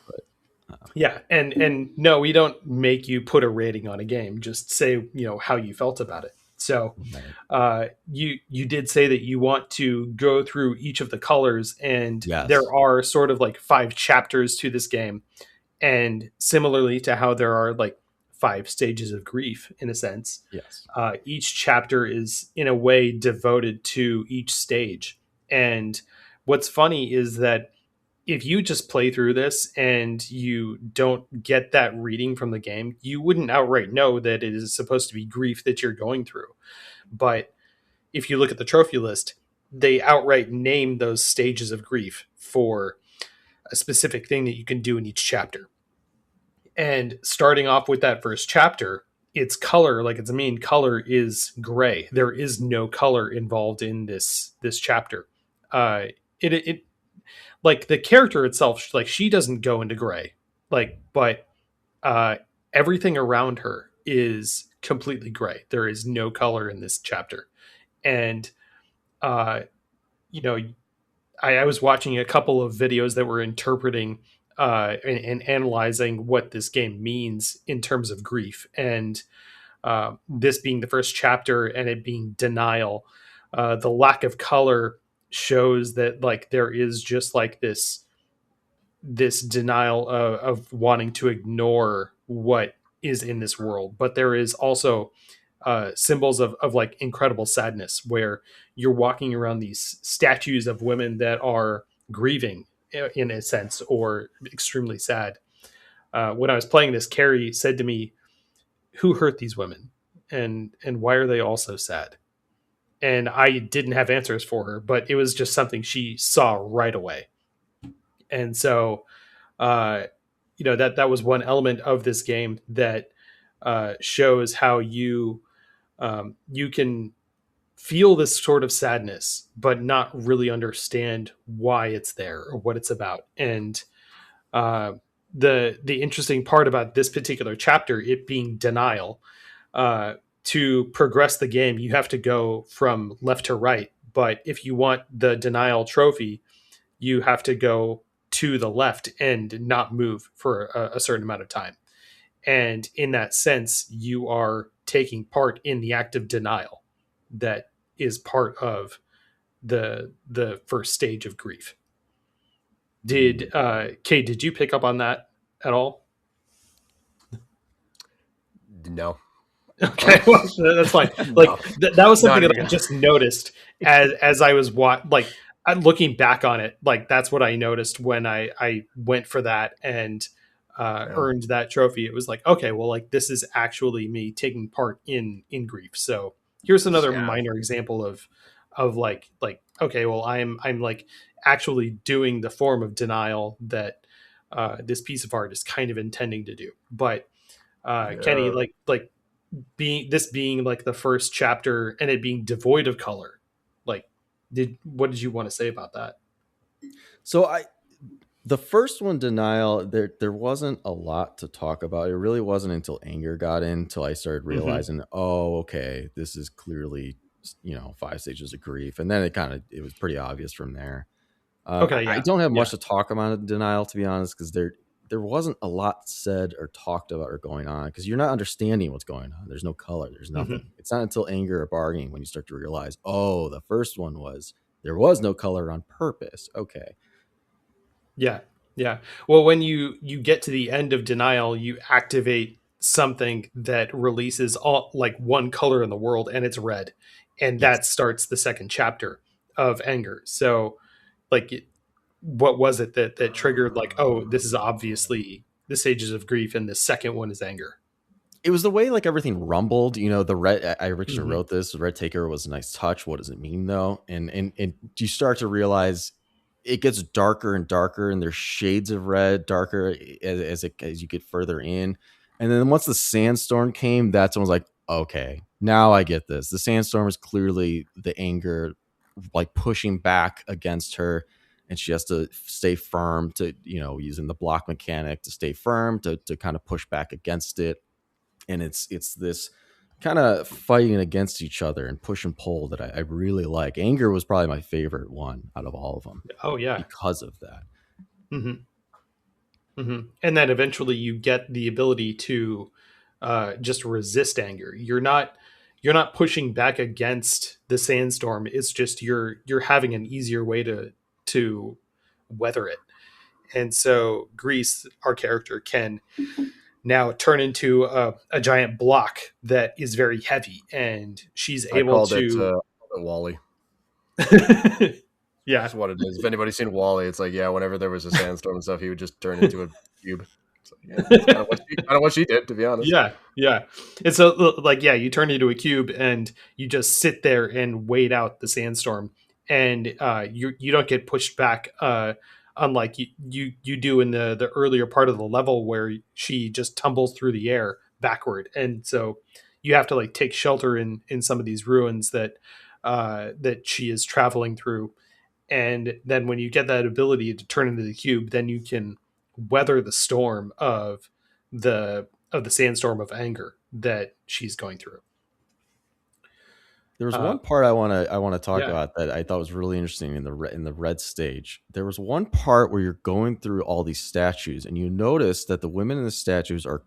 Yeah, and no, we don't make you put a rating on a game. Just say how you felt about it. So, you did say that you want to go through each of the colors, and Yes. there are sort of like 5 chapters to this game, and similarly to how there are like 5 stages of grief in a sense. Yes. Each chapter is in a way devoted to each stage, and what's funny is that if you just play through this and you don't get that reading from the game, you wouldn't outright know that it is supposed to be grief that you're going through. But if you look at the trophy list, they outright name those stages of grief for a specific thing that you can do in each chapter. And starting off with that first chapter, its color, like its main color, is gray. There is no color involved in this chapter. It like the character itself, like, she doesn't go into gray, like, but everything around her is completely gray. There is no color in this chapter. And I was watching a couple of videos that were interpreting and analyzing what this game means in terms of grief, and this being the first chapter and it being denial, the lack of color shows that, like, there is just like this denial of wanting to ignore what is in this world. But there is also symbols of like incredible sadness, where you're walking around these statues of women that are grieving in a sense, or extremely sad. When I was playing this, Carrie said to me, who hurt these women, and why are they all so sad? And I didn't have answers for her, but it was just something she saw right away. And so, that was one element of this game that shows how you can feel this sort of sadness, but not really understand why it's there or what it's about. And the interesting part about this particular chapter, it being denial, to progress the game, you have to go from left to right. But if you want the denial trophy, you have to go to the left and not move for a certain amount of time. And in that sense, you are taking part in the act of denial that is part of the first stage of grief. Kade, did you pick up on that at all? No. Okay, well, that's fine. Like, that was something that I just noticed as I was looking back on it. Like, that's what I noticed when I went for that and earned that trophy. It was like, okay, well, like, this is actually me taking part in grief. So here's another minor example of like, okay, well, I'm like actually doing the form of denial that this piece of art is kind of intending to do. But Kenny, Yeah. being like the first chapter and it being devoid of color, like, what did you want to say about that? So the first one, Denial, there wasn't a lot to talk about. It really wasn't until Anger got in until I started Mm-hmm. realizing, oh, okay, this is clearly, 5 stages of grief. And then it was pretty obvious from there. Okay, I yeah, don't have yeah. much to talk about in Denial, to be honest, because there wasn't a lot said or talked about or going on, because you're not understanding what's going on. There's no color. There's Mm-hmm. nothing. It's not until Anger or Bargaining when you start to realize, oh, the first one was there was no color on purpose. Okay. Yeah, yeah. Well, when you get to the end of Denial, you activate something that releases all like one color in the world, and it's red, and Yes. that starts the second chapter of Anger. So, like, what was it that triggered, like, oh, this is obviously the stages of grief, and the second one is Anger. It was the way like everything rumbled. The red. I originally Mm-hmm. wrote this. The red taker was a nice touch. What does it mean though? And you start to realize it gets darker and darker, and there's shades of red, darker as you get further in. And then once the sandstorm came, that's when I was like, okay, now I get this. The sandstorm is clearly the anger, like pushing back against her, and she has to stay firm to using the block mechanic to stay firm to kind of push back against it. And it's this kind of fighting against each other and push and pull that I really like. Anger was probably my favorite one out of all of them Oh yeah. because of that. Mm-hmm. Mm-hmm. And then eventually you get the ability to just resist anger. You're not pushing back against the sandstorm. It's just you're having an easier way to weather it. And so Gris, our character, can now turn into a giant block that is very heavy, and she's I able called it to. Wally. Yeah, That's what it is. If anybody's seen Wally, it's like, yeah, whenever there was a sandstorm and stuff, he would just turn into a cube. So, yeah, that's kind of what she did, to be honest. yeah, yeah. And so, like, yeah, you turn into a cube and you just sit there and wait out the sandstorm, and you don't get pushed back, unlike you do in the earlier part of the level where she just tumbles through the air backward, and so you have to like take shelter in some of these ruins that she is traveling through. And then when you get that ability to turn into the cube, then you can weather the storm of the sandstorm of anger that she's going through. There was Uh, one part I want to talk yeah. about that I thought was really interesting in the red stage. There was one part where you're going through all these statues, and you notice that the women in the statues are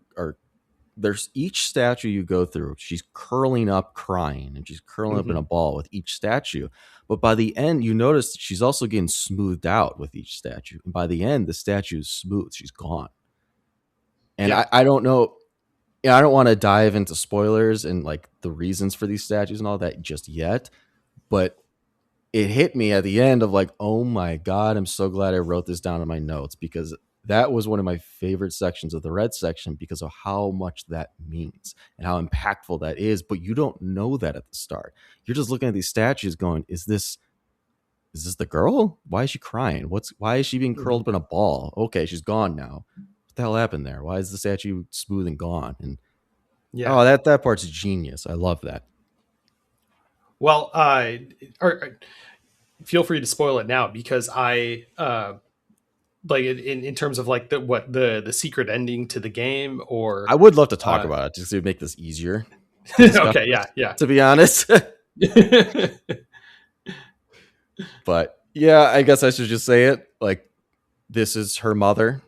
there's each statue you go through, she's curling up crying, and she's curling up in Hmm. a ball with each statue. But by the end, you notice that she's also getting smoothed out with each statue. And by the end, the statue is smooth. She's gone. And Yeah. I don't know. Yeah, I don't want to dive into spoilers and like the reasons for these statues and all that just yet. But it hit me at the end of like, oh my God, I'm so glad I wrote this down in my notes, because that was one of my favorite sections of the red section because of how much that means and how impactful that is. But you don't know that at the start. You're just looking at these statues going, is this the girl? Why is she crying? Why is she being curled Hmm. up in a ball? Okay, she's gone now. What the hell happened there? Why is the statue smooth and gone? And Yeah. oh, that part's genius. I love that. Well, feel free to spoil it now because I like in terms of like the secret ending to the game or I would love to talk uh about it just to make this easier to discuss, okay, yeah, yeah. to be honest. But yeah, I guess I should just say it. Like, this is her mother,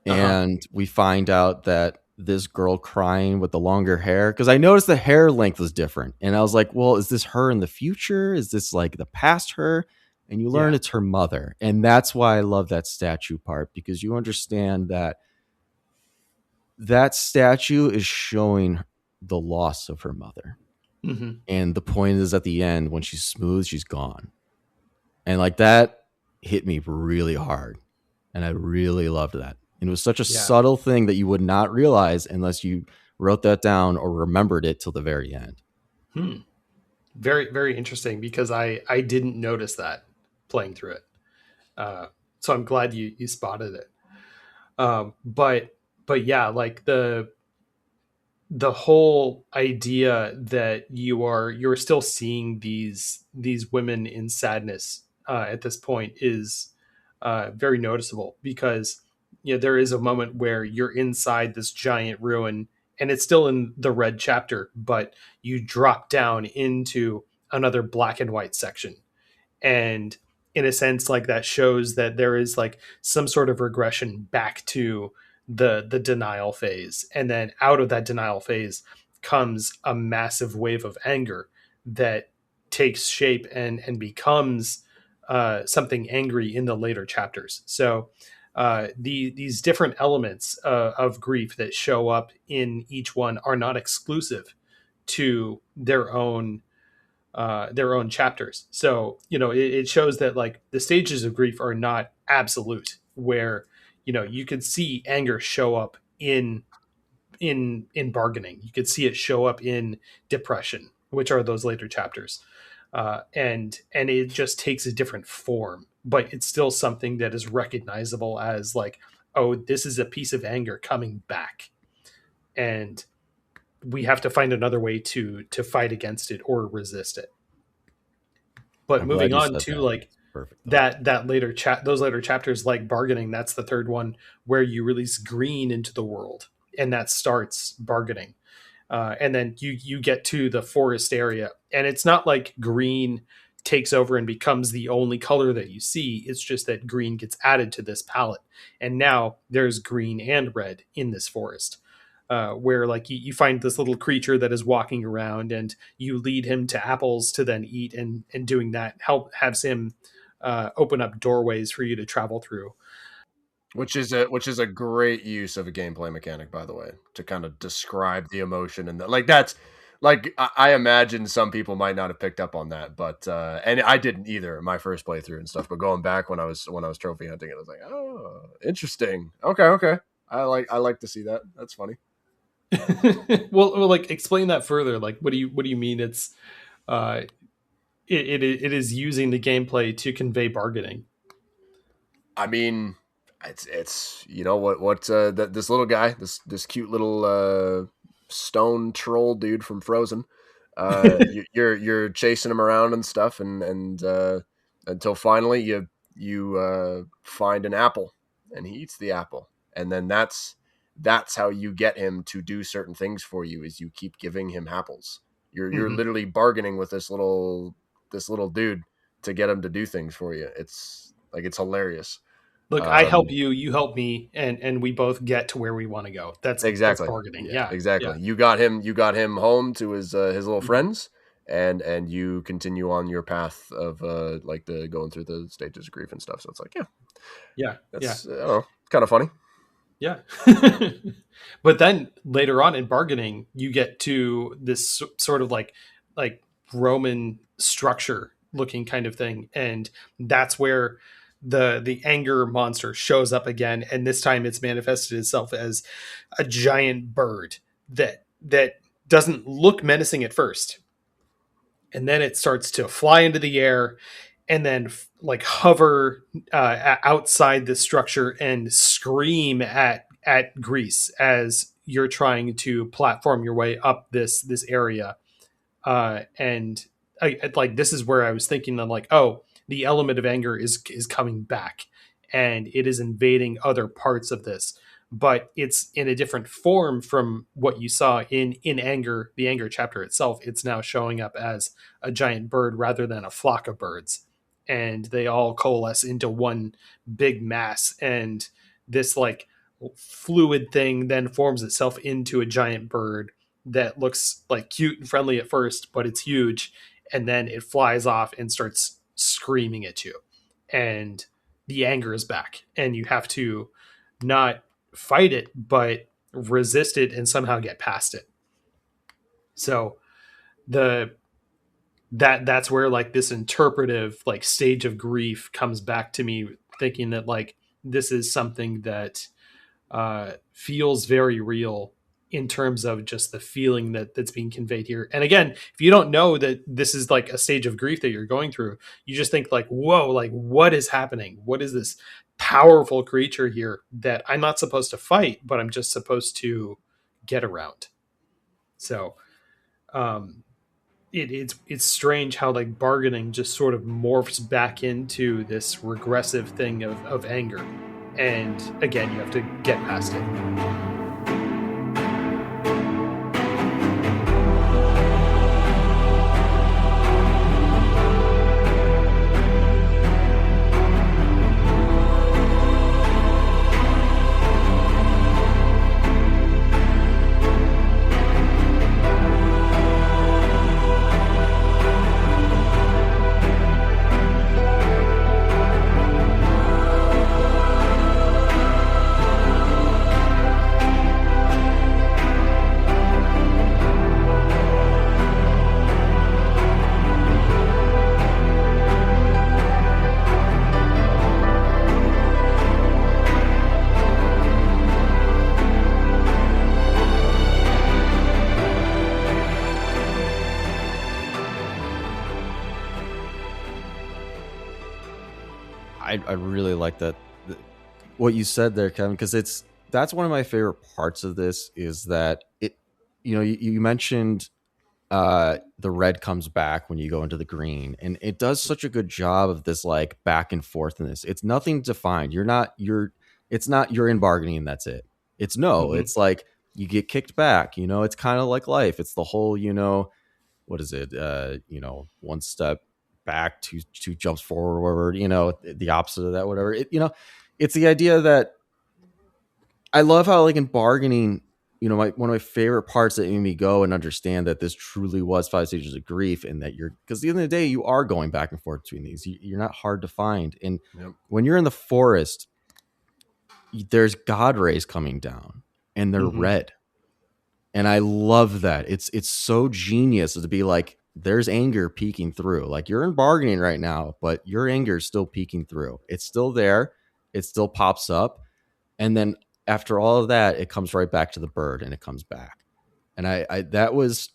Uh-huh. and we find out that this girl crying with the longer hair, because I noticed the hair length was different, and I was like, well, is this her in the future? Is this like the past her? And you learn Yeah. it's her mother, and that's why I love that statue part, because you understand that that statue is showing the loss of her mother. Hmm. And the point is, at the end, when she's smooth, she's gone. And like that hit me really hard. And I really loved that. And it was such a Yeah. subtle thing that you would not realize unless you wrote that down or remembered it till the very end. Hmm. Very, very interesting because I didn't notice that playing through it. So I'm glad you spotted it. But yeah, like the whole idea that you're still seeing these women in sadness at this point is very noticeable, because there is a moment where you're inside this giant ruin, and it's still in the red chapter, but you drop down into another black and white section, and in a sense, like, that shows that there is like some sort of regression back to the denial phase, and then out of that denial phase comes a massive wave of anger that takes shape and becomes something angry in the later chapters. So these different elements of grief that show up in each one are not exclusive to their own chapters. So, it shows that, like, the stages of grief are not absolute, where, you could see anger show up in bargaining. You could see it show up in depression, which are those later chapters. And it just takes a different form, but it's still something that is recognizable as, like, oh, this is a piece of anger coming back. And we have to find another way to fight against it or resist it. But I'm moving glad you on said to that. like Perfect. that later those later chapters, like bargaining, that's the third one, where you release green into the world, and that starts bargaining. And then you get to the forest area, and it's not like green takes over and becomes the only color that you see. It's just that green gets added to this palette, and now there's green and red in this forest. Where, like, you find this little creature that is walking around, and you lead him to apples to then eat, and doing that has him open up doorways for you to travel through. Which is a great use of a gameplay mechanic, by the way, to kind of describe the emotion, and like that's like I imagine some people might not have picked up on that, but and I didn't either in my first playthrough and stuff. But going back when I was trophy hunting, it was like, oh, interesting. Okay, I like to see that. That's funny. Well, like, explain that further. Like, what do you mean? It's uh, it is using the gameplay to convey bargaining. I mean, it's this little guy, this cute little stone troll dude from Frozen. You're chasing him around and stuff, and until finally you find an apple, and he eats the apple, and then that's how you get him to do certain things for you, is you keep giving him apples. You're literally bargaining with this little dude to get him to do things for you. It's like, it's hilarious. Look, I help you, you help me, and we both get to where we want to go. That's Exactly. bargaining. Yeah, Yeah, exactly. yeah. You got him home to his little friends, and you continue on your path of like the going through the stages of grief and stuff. So it's like, Yeah, that's I don't know, kind of funny. yeah. But then later on in bargaining, you get to this sort of like Roman structure looking kind of thing, and that's where the anger monster shows up again, and this time it's manifested itself as a giant bird that doesn't look menacing at first, and then it starts to fly into the air, and then like hover outside the structure and scream at Gris as you're trying to platform your way up this area. And like, this is where I was thinking, I'm like, oh, the element of anger is coming back, and it is invading other parts of this, but it's in a different form from what you saw in anger, the anger chapter itself. It's now showing up as a giant bird rather than a flock of birds, and they all coalesce into one big mass, and this like fluid thing then forms itself into a giant bird that looks like cute and friendly at first, but it's huge, and then it flies off and starts screaming at you, and the anger is back, and you have to not fight it, but resist it and somehow get past it. So the that's where, like, this interpretive, like, stage of grief comes back to me, thinking that, like, this is something that feels very real in terms of just the feeling that's being conveyed here. And again, if you don't know that this is like a stage of grief that you're going through, you just think like, whoa, like, what is happening? What is this powerful creature here that I'm not supposed to fight, but I'm just supposed to get around? So it's strange how like bargaining just sort of morphs back into this regressive thing of anger. And again, you have to get past it. I really like that, what you said there, Kevin, because that's one of my favorite parts of this is that it, you mentioned the red comes back when you go into the green, and it does such a good job of this like back and forth in this. It's nothing defined. It's not you're in bargaining and that's it. It's it's like you get kicked back, it's kind of like life. It's the whole, what is it? One step back, two jumps forward, the opposite of that, whatever. It's the idea that I love how like in bargaining, one of my favorite parts that made me go and understand that this truly was 5 stages of grief, and that because at the end of the day, you are going back and forth between these. You're not hard to find. And when you're in the forest, there's God rays coming down and they're red. And I love that. It's so genius to be like, there's anger peeking through. Like you're in bargaining right now, but your anger is still peeking through. It's still there. It still pops up. And then after all of that, it comes right back to the bird and it comes back. And I that was,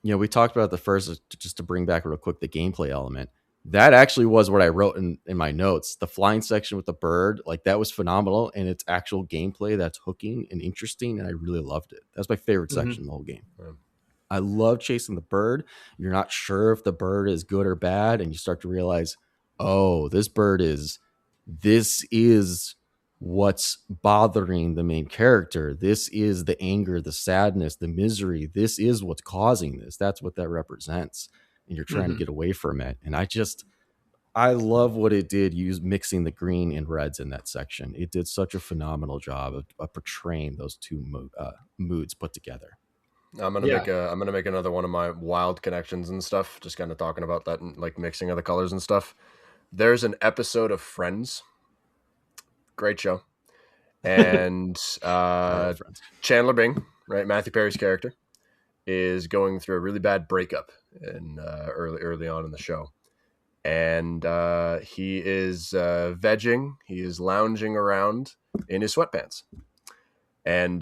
we talked about the first, just to bring back real quick, the gameplay element. That actually was what I wrote in my notes. The flying section with the bird, like that was phenomenal. And it's actual gameplay that's hooking and interesting. And I really loved it. That's my favorite section of the whole game. Yeah. I love chasing the bird. You're not sure if the bird is good or bad. And you start to realize, oh, this is what's bothering the main character. This is the anger, the sadness, the misery. This is what's causing this. That's what that represents. And you're trying to get away from it. And I love what it did, mixing the green and reds in that section. It did such a phenomenal job of portraying those two moods put together. I'm gonna make another one of my wild connections and stuff. Just kind of talking about that and like mixing of the colors and stuff. There's an episode of Friends, great show, and Chandler Bing, right, Matthew Perry's character, is going through a really bad breakup in early on in the show, and he is vegging. He is lounging around in his sweatpants, and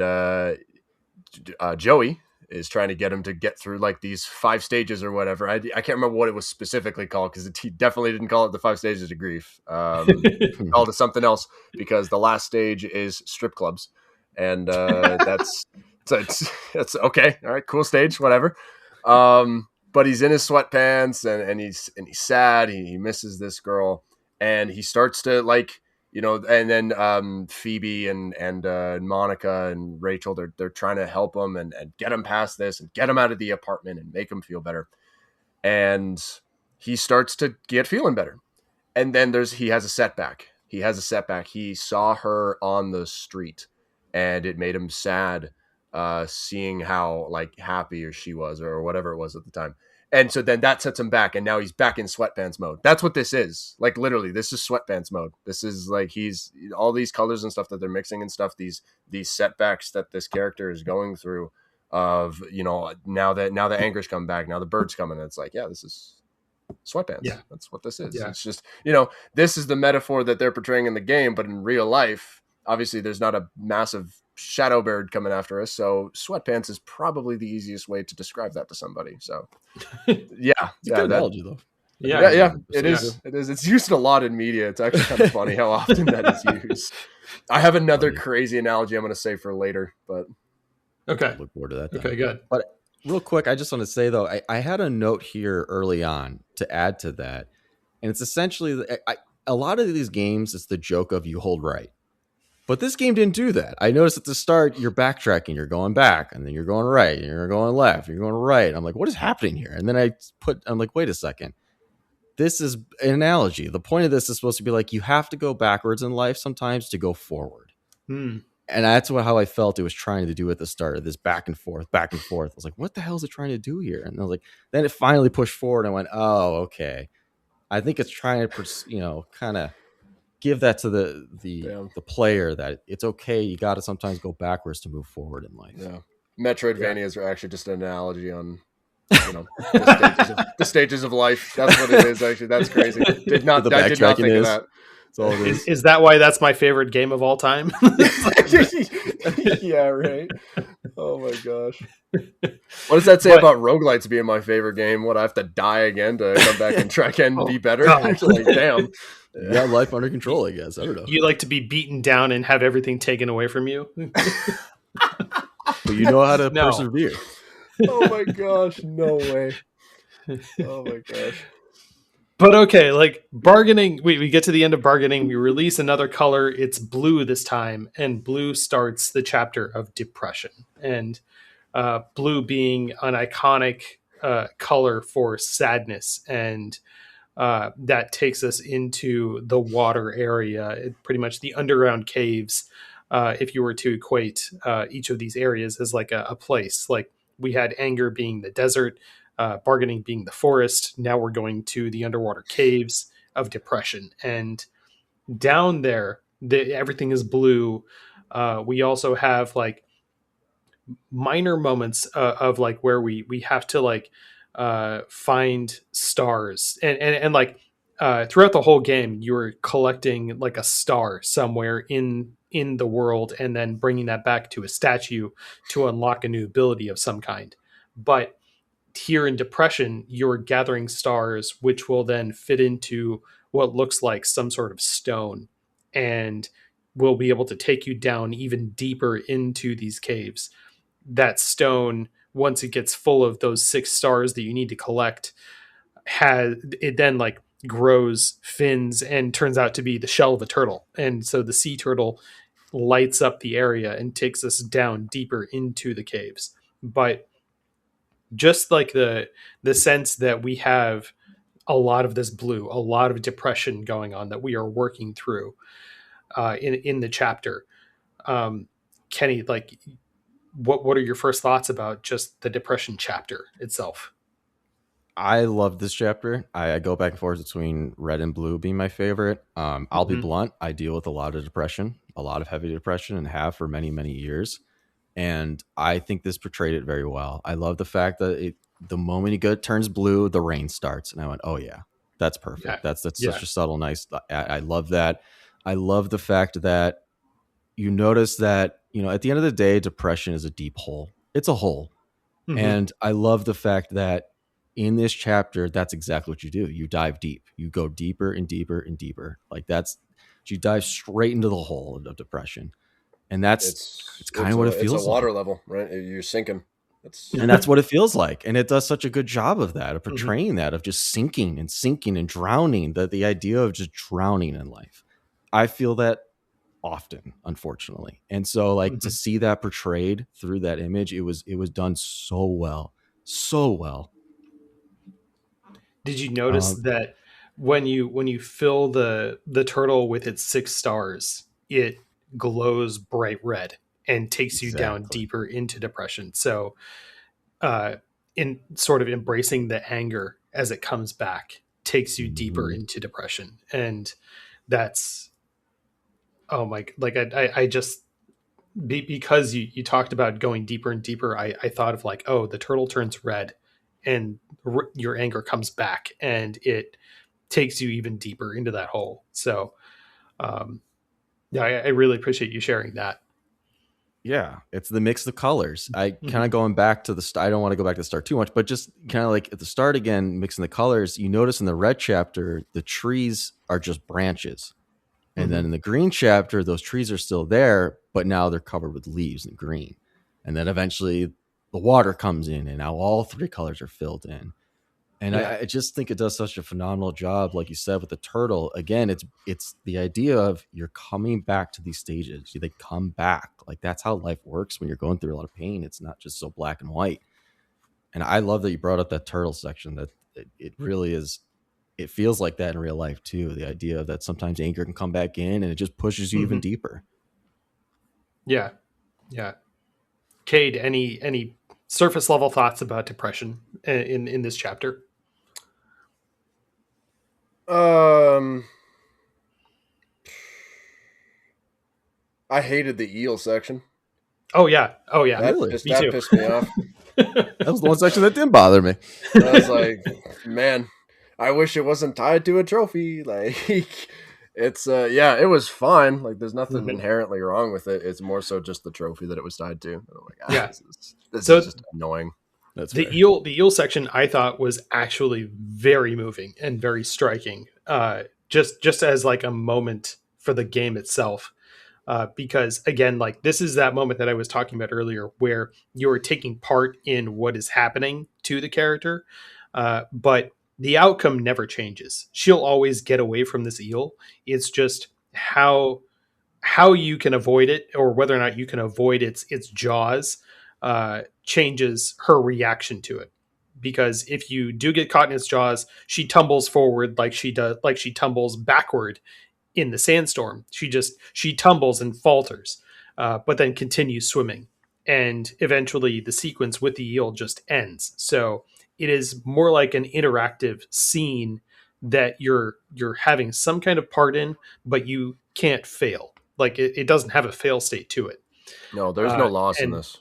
Joey is trying to get him to get through like these 5 stages or whatever. I can't remember what it was specifically called, because he definitely didn't call it the 5 stages of grief. He called it something else, because the last stage is strip clubs, and that's okay. All right, cool stage, whatever. But he's in his sweatpants and he's sad. He misses this girl, and he starts to like, and then Phoebe and Monica and Rachel, they're trying to help him and get him past this and get him out of the apartment and make him feel better. And he starts to get feeling better. And then he has a setback. He saw her on the street, and it made him sad, seeing how like happy she was or whatever it was at the time. And so then that sets him back, and now he's back in sweatpants mode. That's what this is. Like literally, this is sweatpants mode. This is like he's all these colors and stuff that they're mixing and stuff. These setbacks that this character is going through. Of now the anger's come back. Now the bird's coming. And it's like, yeah, this is sweatpants. Yeah, that's what this is. Yeah. It's just this is the metaphor that they're portraying in the game, but in real life, obviously, there's not a massive shadow bird coming after us, so sweatpants is probably the easiest way to describe that to somebody. So yeah, good analogy though. Yeah, it is. It's used a lot in media. It's actually kind of funny how often that is used. I have another crazy analogy I'm going to say for later, but okay, look forward to that then. Okay, good. But Real quick, I just want to say though, I had a note here early on to add to that, and it's essentially a lot of these games. It's the joke of you hold right, but this game didn't do that. I noticed at the start you're backtracking, you're going back, and then you're going right, and you're going left, and you're going right. I'm like, what is happening here? And then I'm like, wait a second. This is an analogy. The point of this is supposed to be like you have to go backwards in life sometimes to go forward. And that's how I felt it was trying to do at the start of this back and forth, back and forth. I was like, what the hell is it trying to do here? And I was like, then it finally pushed forward. And I went, oh, okay. I think it's trying to, kind of give that to the player that it's okay. You got to sometimes go backwards to move forward in life. Yeah. Metroidvanias are actually just an analogy on, the stages of life. That's what it is. Actually, that's crazy. I did not think of that. Is that why that's my favorite game of all time? Yeah, right. Oh my gosh. What does that say about roguelites being my favorite game? What, I have to die again to come back and try and be better? Like, damn. You got life under control, I guess. I don't know. You like to be beaten down and have everything taken away from you? But you know how to persevere. Oh my gosh, no way. Oh my gosh. But okay, like bargaining, we get to the end of bargaining, we release another color, it's blue this time, and blue starts the chapter of depression. And blue being an iconic color for sadness, and that takes us into the water area, pretty much the underground caves. If you were to equate each of these areas as like a place, like we had anger being the desert, bargaining being the forest. Now we're going to the underwater caves of depression, and down there, everything is blue. We also have like minor moments of like where we have to like find stars, and like throughout the whole game, you're collecting like a star somewhere in the world, and then bringing that back to a statue to unlock a new ability of some kind. But here in depression, you're gathering stars, which will then fit into what looks like some sort of stone, and will be able to take you down even deeper into these caves. That stone, once it gets full of those 6 stars that you need to collect, it then like grows fins and turns out to be the shell of a turtle. And so the sea turtle lights up the area and takes us down deeper into the caves. But just like the sense that we have a lot of this blue, a lot of depression going on that we are working through in the chapter. Kenny, like, what are your first thoughts about just the depression chapter itself? I love this chapter. I go back and forth between red and blue being my favorite. I'll be blunt. I deal with a lot of depression, a lot of heavy depression, and have for many, many years. And I think this portrayed it very well. I love the fact that the moment it turns blue, the rain starts. And I went, oh yeah, that's perfect. Yeah. That's such a subtle, nice. I love that. I love the fact that you notice that, at the end of the day, depression is a deep hole. It's a hole. Mm-hmm. And I love the fact that in this chapter, that's exactly what you do. You dive deep. You go deeper and deeper and deeper. Like you dive straight into the hole of depression. And it's kind of what it feels like. It's a water level, right? You're sinking. And that's what it feels like. And it does such a good job of that, of portraying that, of just sinking and drowning, the idea of just drowning in life. I feel that often, unfortunately. And so like to see that portrayed through that image, it was done so well. So well. Did you notice that when you fill the turtle with its 6 stars, it glows bright red and takes you down deeper into depression? So in sort of embracing the anger as it comes back takes you deeper into depression. And that's, oh my, like I just, because you talked about going deeper and deeper, I thought of like, oh, the turtle turns red and your anger comes back and it takes you even deeper into that hole. So yeah, I really appreciate you sharing that. Yeah, it's the mix of colors. I kind of going back to the start. I don't want to go back to the start too much, but just kind of like at the start again, mixing the colors. You notice in the red chapter, the trees are just branches. And then in the green chapter, those trees are still there, but now they're covered with leaves and green. And then eventually the water comes in, and now all 3 colors are filled in. And Yeah. I just think it does such a phenomenal job, like you said, with the turtle. Again, it's the idea of you're coming back to these stages. They come back. Like, that's how life works when you're going through a lot of pain. It's not just so black and white. And I love that you brought up that turtle section. That it really is. It feels like that in real life too. The idea that sometimes anger can come back in, and it just pushes you even deeper. Yeah. Yeah. Kade, any surface level thoughts about depression in this chapter? I hated the eel section. Oh yeah. Really? That pissed me off. That was the one section that didn't bother me. I was like, man, I wish it wasn't tied to a trophy. Like, it's it was fine. Like, there's nothing inherently wrong with it. It's more so just the trophy that it was tied to. And I'm like, this is just annoying. That's the fair. eel section I thought was actually very moving and very striking. Just as like a moment for the game itself. Because again, like, this is that moment that I was talking about earlier where you're taking part in what is happening to the character. But the outcome never changes. She'll always get away from this eel. It's just how you can avoid it, or whether or not you can avoid its jaws, changes her reaction to it. Because if you do get caught in its jaws, she tumbles forward like she tumbles backward in the sandstorm. She tumbles and falters, but then continues swimming. And eventually the sequence with the eel just ends. So it is more like an interactive scene that you're having some kind of part in, but you can't fail. Like, it doesn't have a fail state to it. No, there's no loss in this.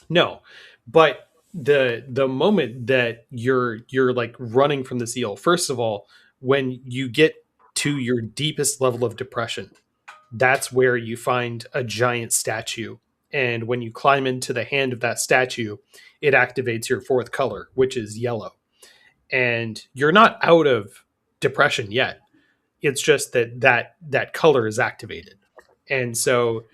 No, but the moment that you're like running from this eel, first of all, when you get to your deepest level of depression, that's where you find a giant statue. And when you climb into the hand of that statue, it activates your 4th color, which is yellow. And you're not out of depression yet. It's just that color is activated. And so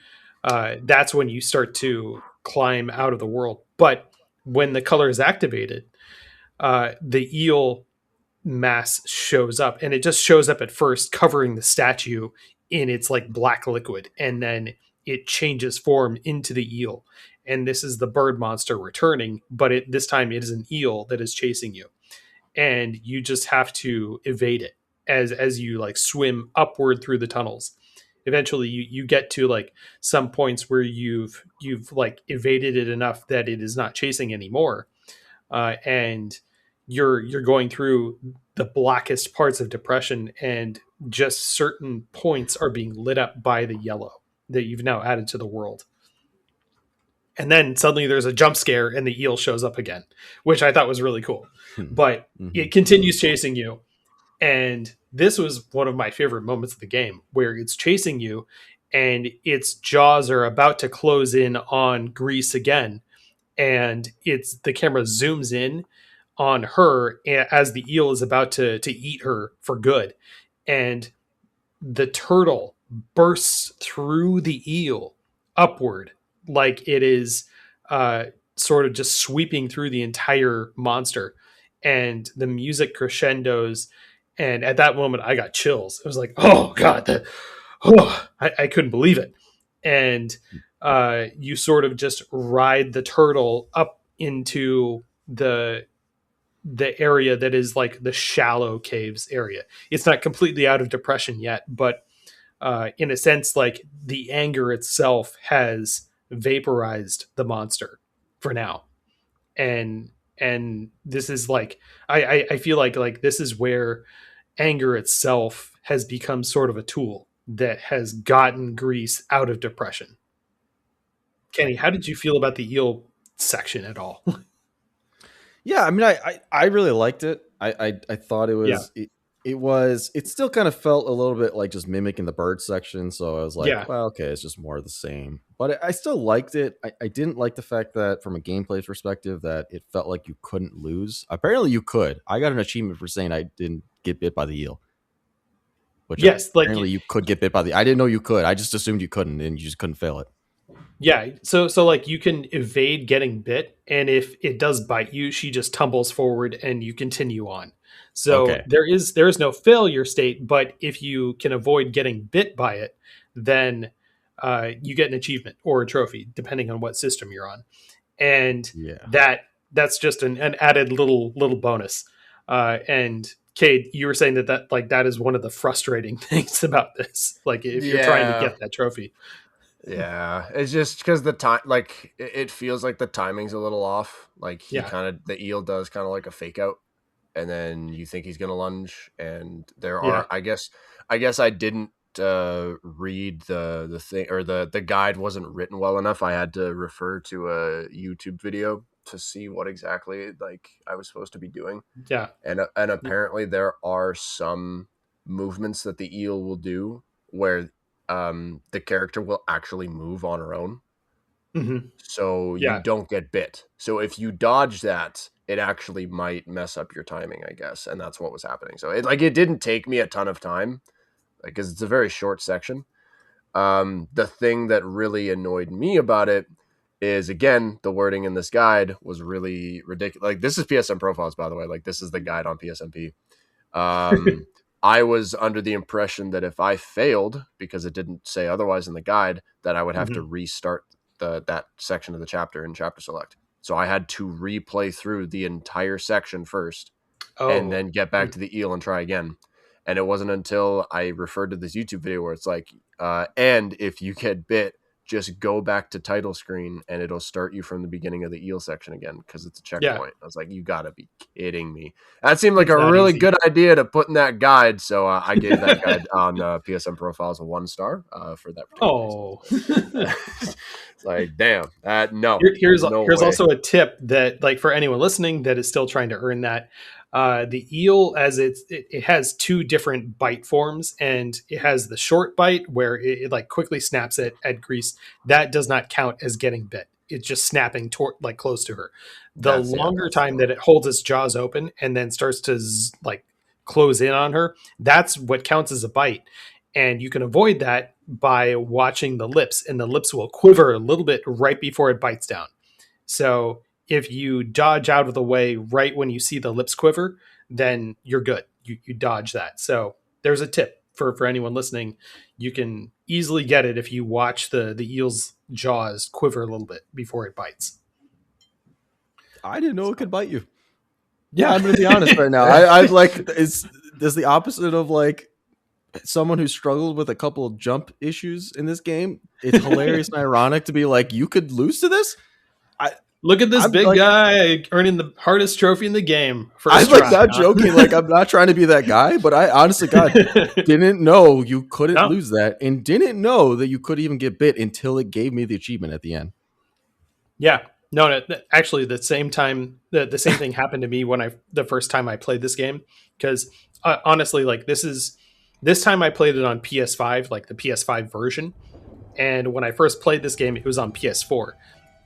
that's when you start to climb out of the world. But when the color is activated, the eel mass shows up, and it just shows up at first covering the statue in its like black liquid, and then it changes form into the eel. And this is the bird monster returning, but this time it is an eel that is chasing you, and you just have to evade it as you like swim upward through the tunnels. Eventually you get to like some points where you've like evaded it enough that it is not chasing anymore, and you're going through the blackest parts of depression, and just certain points are being lit up by the yellow that you've now added to the world. And then suddenly there's a jump scare and the eel shows up again, which I thought was really cool. But it continues chasing you. And this was one of my favorite moments of the game, where it's chasing you and its jaws are about to close in on Gris again. And the camera zooms in on her as the eel is about to eat her for good. And the turtle bursts through the eel upward, like it is sort of just sweeping through the entire monster. And the music crescendos. And at that moment, I got chills. It was like, oh, God, I couldn't believe it. And you sort of just ride the turtle up into the area that is like the shallow caves area. It's not completely out of depression yet, but in a sense, like, the anger itself has vaporized the monster for now. And this is like, I feel like this is where anger itself has become sort of a tool that has gotten Gris out of depression. Kenny, how did you feel about the eel section at all? Yeah, I mean, I really liked it. I thought it was it still kind of felt a little bit like just mimicking the bird section. So I was like, well, okay, it's just more of the same. But I still liked it. I didn't like the fact that from a gameplay perspective that it felt like you couldn't lose. Apparently you could. I got an achievement for saying I didn't get bit by the eel. Which apparently you could get bit by the. I didn't know you could. I just assumed you couldn't, and you just couldn't fail it. Yeah, so like you can evade getting bit, and if it does bite you, she just tumbles forward and you continue on. So Okay. there is no failure state, but if you can avoid getting bit by it, then you get an achievement or a trophy, depending on what system you're on. And Yeah. that's just an added little bonus. And Kate, you were saying that like that is one of the frustrating things about this. Like if you're trying to Yeah. get that trophy. Yeah, it's just because the time, like, it feels like the timing's a little off. Like Yeah. the eel does kind of like a fake out, and then you think he's gonna lunge, and there Yeah. are, I guess I didn't read the thing, or the guide wasn't written well enough. I had to refer to a YouTube video to see what exactly like I was supposed to be doing, Yeah. and apparently there are some movements that the eel will do where the character will actually move on her own, Mm-hmm. so you Yeah. don't get bit. So if you dodge that, it actually might mess up your timing, I guess, and that's what was happening. So it didn't take me a ton of time, because it's a very short section. The thing that really annoyed me about it is, again, the wording in this guide was really ridiculous. Like, this is PSN Profiles, by the way. Like, this is the guide on PSNP. I was under the impression that if I failed, because it didn't say otherwise in the guide, that I would have to restart that section of the chapter in chapter select. So I had to replay through the entire section first, and then get back to the eel and try again. And it wasn't until I referred to this YouTube video where it's like, and if you get bit, just go back to title screen and it'll start you from the beginning of the eel section again, because it's a checkpoint. Yeah. I was like, you gotta be kidding me. That seemed like It's a that really easy. good idea to put in that guide. So I gave that guide on PSN Profiles a 1 star for that particular reason. It's like, damn, no. Here's no way. also a tip that, like, for anyone listening that is still trying to earn that, the eel, as it has 2 different bite forms, and it has the short bite where it like quickly snaps at Gris. That does not count as getting bit. It's just snapping like close to her. The longer time that it holds its jaws open and then starts to like close in on her, that's what counts as a bite. And you can avoid that by watching the lips, and the lips will quiver a little bit right before it bites down. So if you dodge out of the way right when you see the lips quiver, then you're good. You dodge that. So there's a tip for anyone listening. You can easily get it if you watch the eel's jaws quiver a little bit before it bites. I didn't know it could bite you. Yeah, I'm gonna be honest right now. I like it's the opposite of like someone who struggled with a couple of jump issues in this game. It's hilarious and ironic to be like, you could lose to this. Look at this I'm big like, guy earning the hardest trophy in the game. I'm like not joking. Like, I'm not trying to be that guy, but I honestly, God, didn't know you couldn't lose that, and didn't know that you could even get bit until it gave me the achievement at the end. Yeah. No, actually, the same time, the same thing happened to me when the first time I played this game. Because honestly, like this time I played it on PS5, like the PS5 version. And when I first played this game, it was on PS4.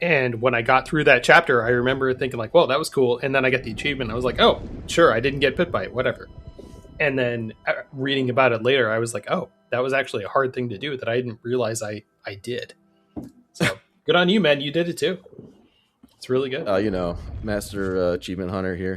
And when I got through that chapter, I remember thinking like, "Whoa, that was cool." And then I got the achievement. I was like, "Oh, sure, I didn't get bit by it, whatever." And then reading about it later, I was like, "Oh, that was actually a hard thing to do that I didn't realize I did." So good on you, man. You did it too. It's really good. Master achievement hunter here.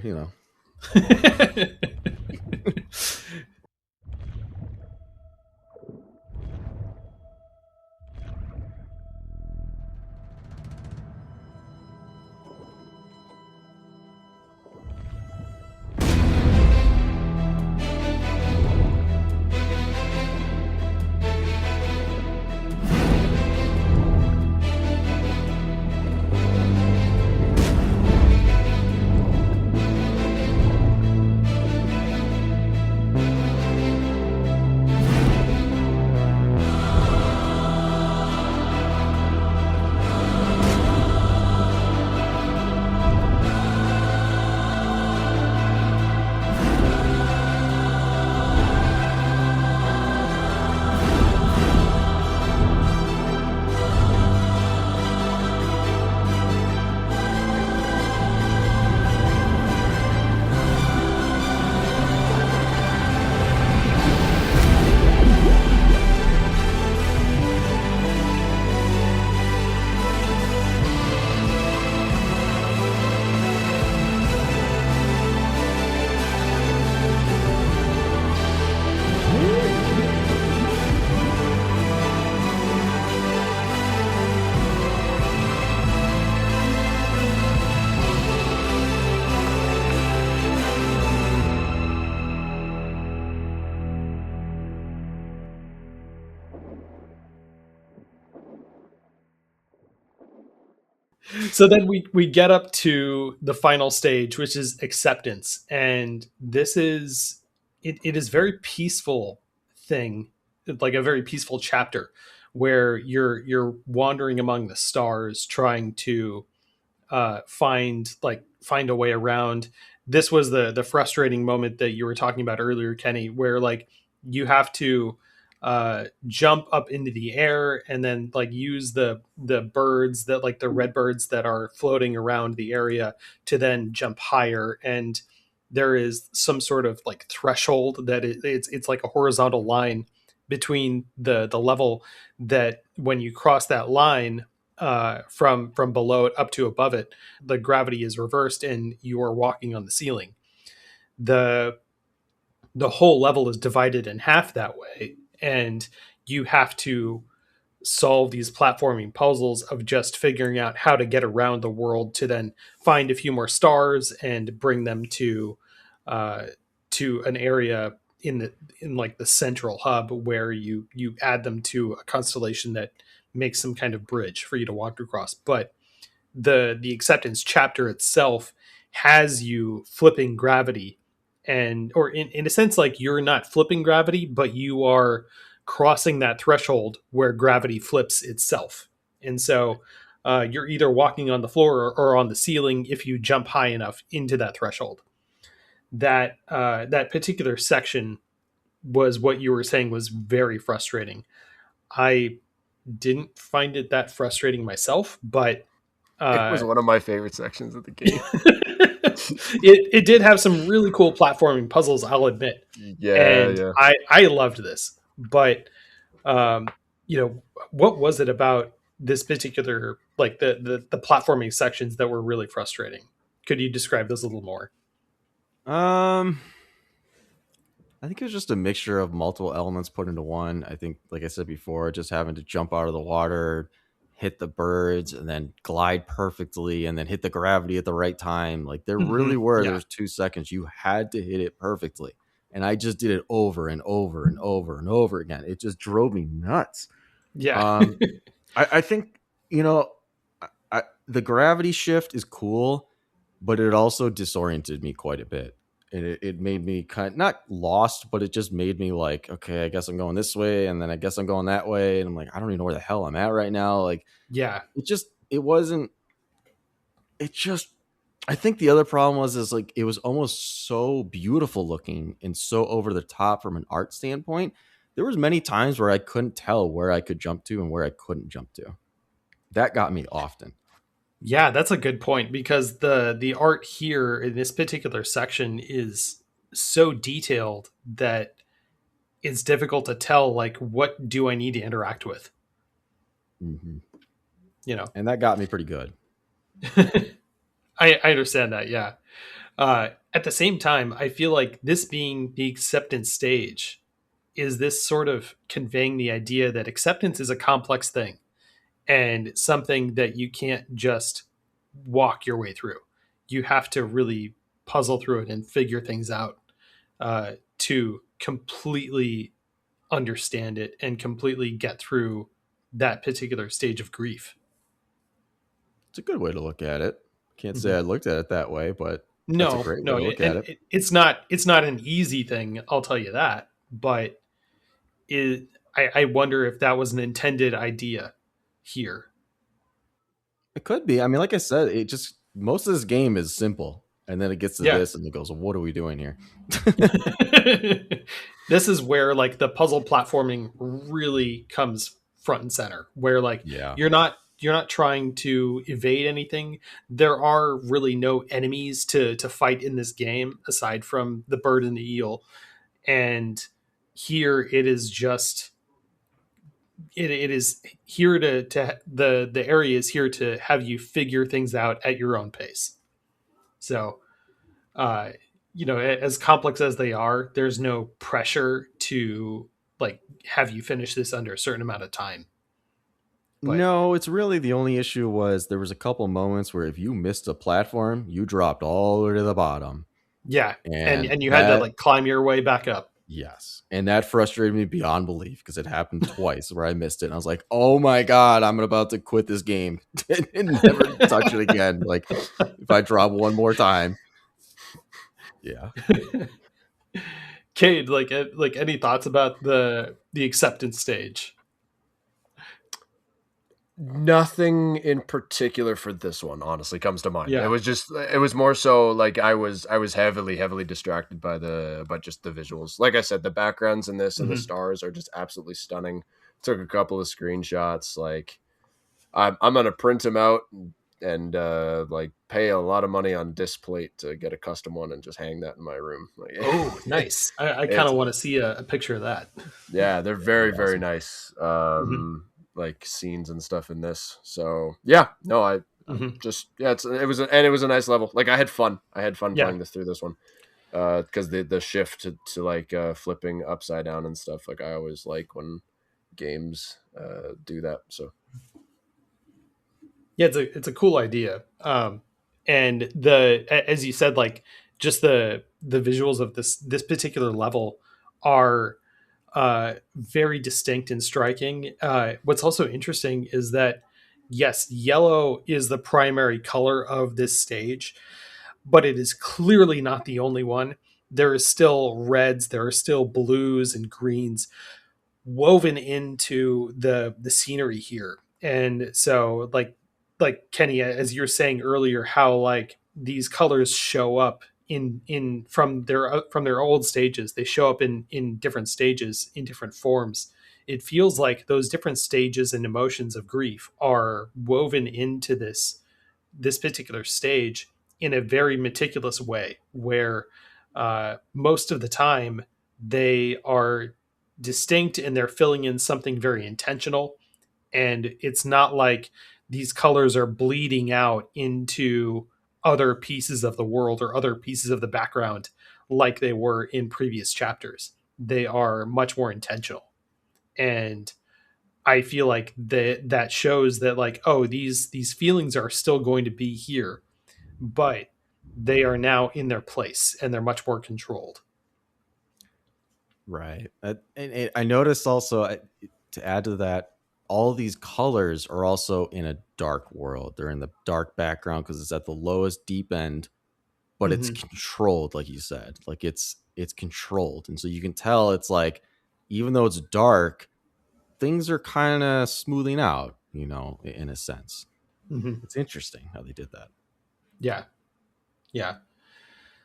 So then we get up to the final stage, which is acceptance, and this is it is very peaceful thing, like a very peaceful chapter where you're wandering among the stars trying to find a way around. This was the frustrating moment that you were talking about earlier, Kenny, where like you have to jump up into the air and then like use the birds that like the red birds that are floating around the area to then jump higher. And there is some sort of like threshold that it's like a horizontal line between the level that when you cross that line from below it up to above it, the gravity is reversed and you are walking on the ceiling. The whole level is divided in half that way, and you have to solve these platforming puzzles of just figuring out how to get around the world to then find a few more stars and bring them to an area in like the central hub where you add them to a constellation that makes some kind of bridge for you to walk across. But the acceptance chapter itself has you flipping gravity, and or in a sense like you're not flipping gravity, but you are crossing that threshold where gravity flips itself. And so you're either walking on the floor or on the ceiling if you jump high enough into that threshold. That particular section was what you were saying was very frustrating. I didn't find it that frustrating myself, but It was one of my favorite sections of the game. it did have some really cool platforming puzzles, I'll admit. Yeah, And yeah. I loved this. But what was it about this particular like the platforming sections that were really frustrating? Could you describe those a little more? I think it was just a mixture of multiple elements put into one. I think, like I said before, just having to jump out of the water, hit the birds, and then glide perfectly, and then hit the gravity at the right time. Like there really were, there was 2 seconds you had to hit it perfectly. And I just did it over and over and over and over again. It just drove me nuts. Yeah. I think, the gravity shift is cool, but it also disoriented me quite a bit. And it made me kind of not lost, but it just made me like, okay, I guess I'm going this way, and then I guess I'm going that way, and I'm like, I don't even know where the hell I'm at right now. Like, Yeah. I think the other problem is like it was almost so beautiful looking and so over the top from an art standpoint. There was many times where I couldn't tell where I could jump to and where I couldn't jump to. That got me often. Yeah, that's a good point, because the art here in this particular section is so detailed that it's difficult to tell like what do I need to interact with. Mm-hmm. And that got me pretty good. I understand that. Yeah. At the same time, I feel like this being the acceptance stage is this sort of conveying the idea that acceptance is a complex thing and something that you can't just walk your way through. You have to really puzzle through it and figure things out to completely understand it and completely get through that particular stage of grief. It's a good way to look at it. Can't say I looked at it that way, but that's a great way to look at it. It's not an easy thing, I'll tell you that. But I wonder if that was an intended idea here. It could be. I mean, like I said, it just most of this game is simple, and then it gets to this, and it goes, well, "What are we doing here?" This is where like the puzzle platforming really comes front and center. Where like you're not trying to evade anything. There are really no enemies to fight in this game aside from the bird and the eel, and here it is just. It is here to the area is here to have you figure things out at your own pace. So, as complex as they are, there's no pressure to like have you finish this under a certain amount of time. But no, it's really the only issue was there was a couple moments where if you missed a platform, you dropped all the way to the bottom. Yeah, and you had to like climb your way back up. Yes. And that frustrated me beyond belief because it happened twice where I missed it. And I was like, oh my God, I'm about to quit this game and never touch it again. Like, if I drop one more time. Yeah. Kade, like any thoughts about the acceptance stage? Nothing in particular for this one, honestly, comes to mind. Yeah. It was more so like I was heavily distracted by just the visuals. Like I said, the backgrounds in this and the stars are just absolutely stunning. Took a couple of screenshots. Like I'm gonna print them out and like pay a lot of money on displate to get a custom one and just hang that in my room. Like, Oh, nice. I kind of want to see a picture of that. yeah, they're very, very Awesome. nice. Like scenes and stuff in this. So yeah, no, I'm just it was a nice level. Like I had fun. Yeah. Playing through this one. Because the shift to like flipping upside down and stuff. Like I always like when games do that. So Yeah, it's a cool idea. And as you said, like just the visuals of this particular level are very distinct and striking. What's also interesting is that yes, yellow is the primary color of this stage, but it is clearly not the only one. There is still reds, there are still blues and greens woven into the scenery here. And so like Kenny, as you were saying earlier, how like these colors show up in from their old stages, they show up in different stages, in different forms. It feels like those different stages and emotions of grief are woven into this particular stage in a very meticulous way, where most of the time they are distinct and they're filling in something very intentional. And it's not like these colors are bleeding out into other pieces of the world or other pieces of the background like they were in previous chapters. They are much more intentional. And I feel like that shows that like, oh, these feelings are still going to be here, but they are now in their place and they're much more controlled. Right. And I noticed also, to add to that, all these colors are also in a dark world. They're in the dark background because it's at the lowest deep end, but it's Mm-hmm. controlled, like you said. Like it's controlled. And so you can tell it's like, even though it's dark, things are kind of smoothing out, in a sense. Mm-hmm. It's interesting how they did that. Yeah. Yeah.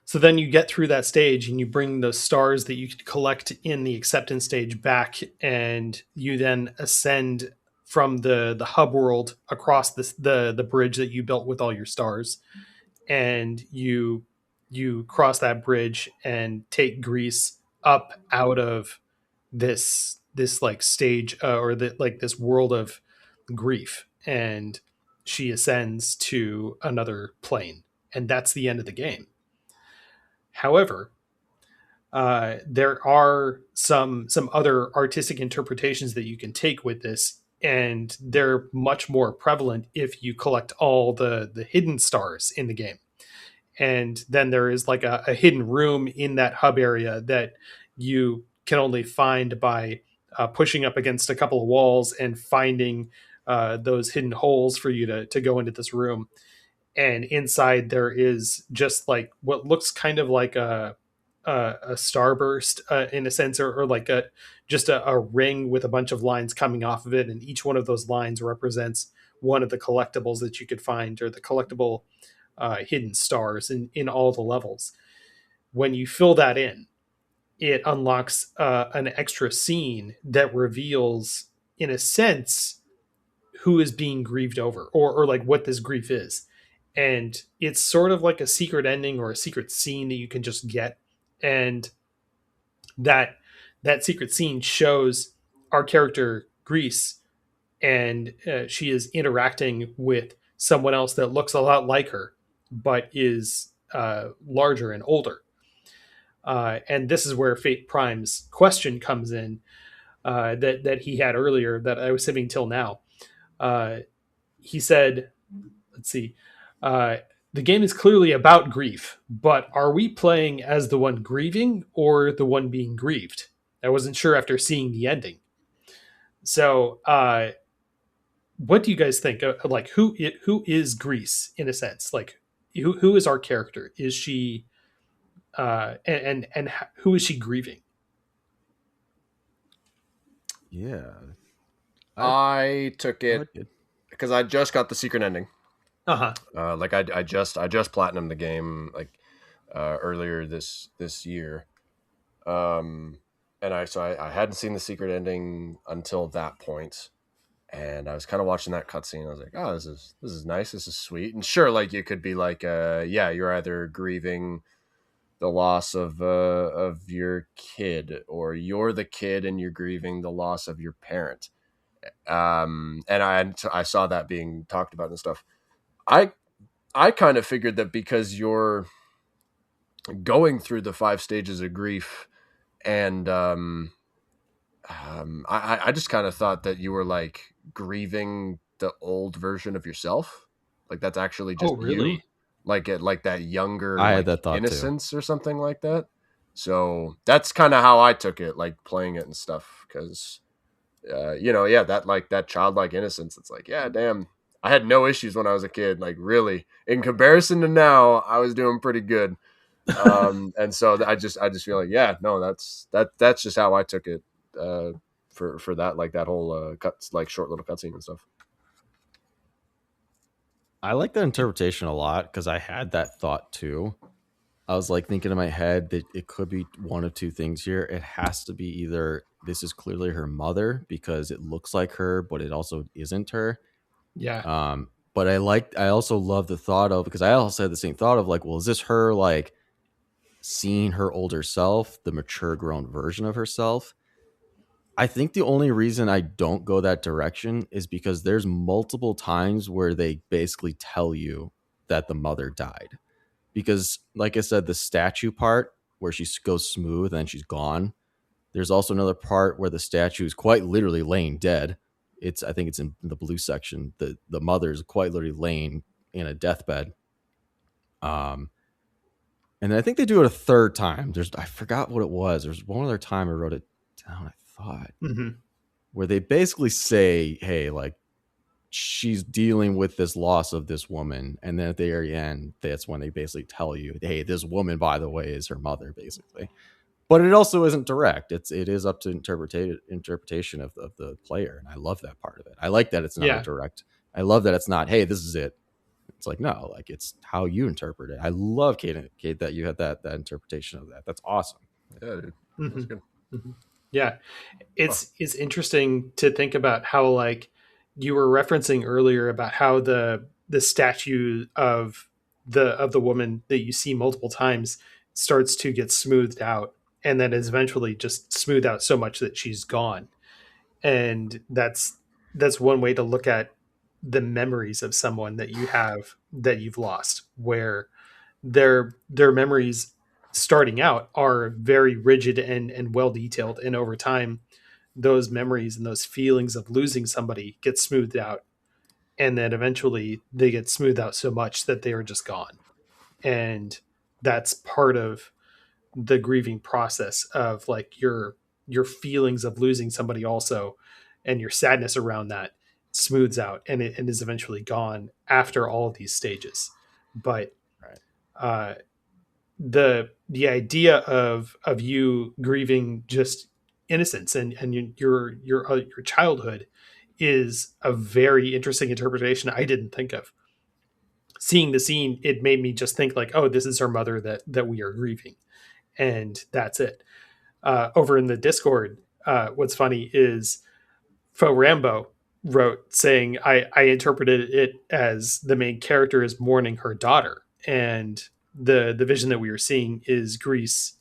So then you get through that stage and you bring the stars that you could collect in the acceptance stage back, and you then ascend from the hub world across the bridge that you built with all your stars, and you cross that bridge and take Gris up out of this like stage, or like this world of grief, and she ascends to another plane, and that's the end of the game. However, there are some other artistic interpretations that you can take with this, and they're much more prevalent if you collect all the hidden stars in the game. And then there is like a hidden room in that hub area that you can only find by pushing up against a couple of walls and finding those hidden holes for you to go into this room. And inside there is just like what looks kind of like a starburst, in a sense, or like a ring with a bunch of lines coming off of it, and each one of those lines represents one of the collectibles that you could find, or the collectible hidden stars in all the levels. When you fill that in, it unlocks an extra scene that reveals, in a sense, who is being grieved over, or like what this grief is. And it's sort of like a secret ending or a secret scene that you can just get. And that secret scene shows our character Gris, and she is interacting with someone else that looks a lot like her, but is larger and older. And this is where Fate Prime's question comes in, that he had earlier that I was saving till now. He said, let's see, the game is clearly about grief, but are we playing as the one grieving or the one being grieved? I wasn't sure after seeing the ending. So, what do you guys think? Like, who is Gris in a sense? Like, who is our character? Is she, and who is she grieving? Yeah. I took it because I just got the secret ending. Like I just platinumed the game like earlier this year. And I hadn't seen the secret ending until that point. And I was kind of watching that cutscene. I was like, oh, this is nice. This is sweet. And sure, like you could be like, yeah, you're either grieving the loss of your kid, or you're the kid and you're grieving the loss of your parent. And I saw that being talked about and stuff. I kind of figured that because you're going through the 5 stages of grief, and I just kind of thought that you were like grieving the old version of yourself, like that's actually just you, like that younger, I had that thought innocence too. or something like that. So that's kind of how I took it, like playing it and stuff, because that childlike innocence. It's like, yeah, damn, I had no issues when I was a kid. Like really, in comparison to now, I was doing pretty good. And so I just feel like, yeah, no, that's just how I took it. For that, like that whole short little cutscene and stuff. I like that interpretation a lot because I had that thought too. I was like thinking in my head that it could be one of two things here. It has to be either this is clearly her mother because it looks like her, but it also isn't her. Yeah. But I also love the thought of, because I also had the same thought of like, well, is this her like seeing her older self, the mature grown version of herself? I think the only reason I don't go that direction is because there's multiple times where they basically tell you that the mother died. Because, like I said, the statue part where she goes smooth and she's gone. There's also another part where the statue is quite literally laying dead. I think it's in the blue section. The mother is quite literally laying in a deathbed. And then I think they do it a third time. I forgot what it was. There's one other time I wrote it down, I thought, where they basically say, hey, like, she's dealing with this loss of this woman, and then at the very end, that's when they basically tell you, hey, this woman, by the way, is her mother, basically. But it also isn't direct. It is up to interpretation of the player, and I love that part of it. I like that it's not direct. I love that it's not, hey, this is it. It's like, no, like it's how you interpret it. I love, Kade, that you had that interpretation of that. That's awesome. Yeah, dude. That's good. Yeah, it's interesting to think about how, like, you were referencing earlier about how the statue of the woman that you see multiple times starts to get smoothed out, and then is eventually just smoothed out so much that she's gone. And that's one way to look at the memories of someone that you have that you've lost, where their memories starting out are very rigid and well detailed, and over time those memories and those feelings of losing somebody get smoothed out, and then eventually they get smoothed out so much that they are just gone. And that's part of the grieving process of like your feelings of losing somebody also, and your sadness around that smooths out, and it is eventually gone after all of these stages. But the idea of you grieving just innocence and your childhood is a very interesting interpretation I didn't think of. Seeing the scene, it made me just think like, oh, this is our mother that we are grieving, and that's it. Over in the Discord, what's funny is Faux Rambo wrote saying, I interpreted it as the main character is mourning her daughter, and the vision that we were seeing is Gris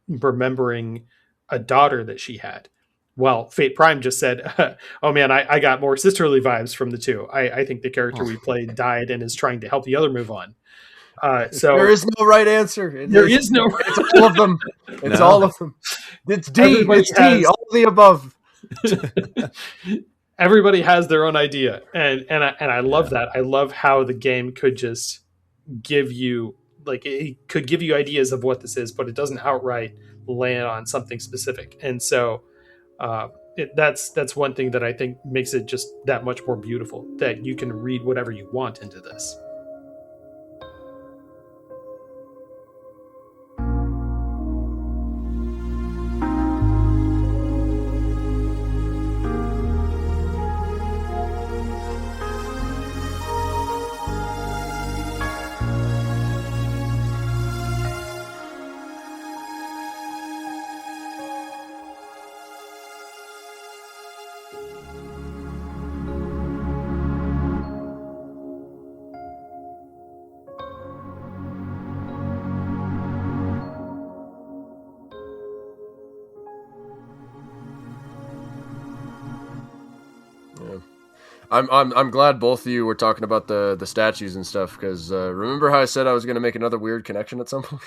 remembering a daughter that she had. Well, Fate Prime just said, oh man, I got more sisterly vibes from the two. I think the character we played died and is trying to help the other move on. So there is no right answer. There is no right. It's all of them. It's all of them. It's D. It's D. All of the above. Everybody has their own idea, and I love that. I love how the game could just give you like it could give you ideas of what this is, but it doesn't outright land on something specific. And so that's one thing that I think makes it just that much more beautiful, that you can read whatever you want into this. I'm glad both of you were talking about the statues and stuff, because remember how I said I was going to make another weird connection at some point?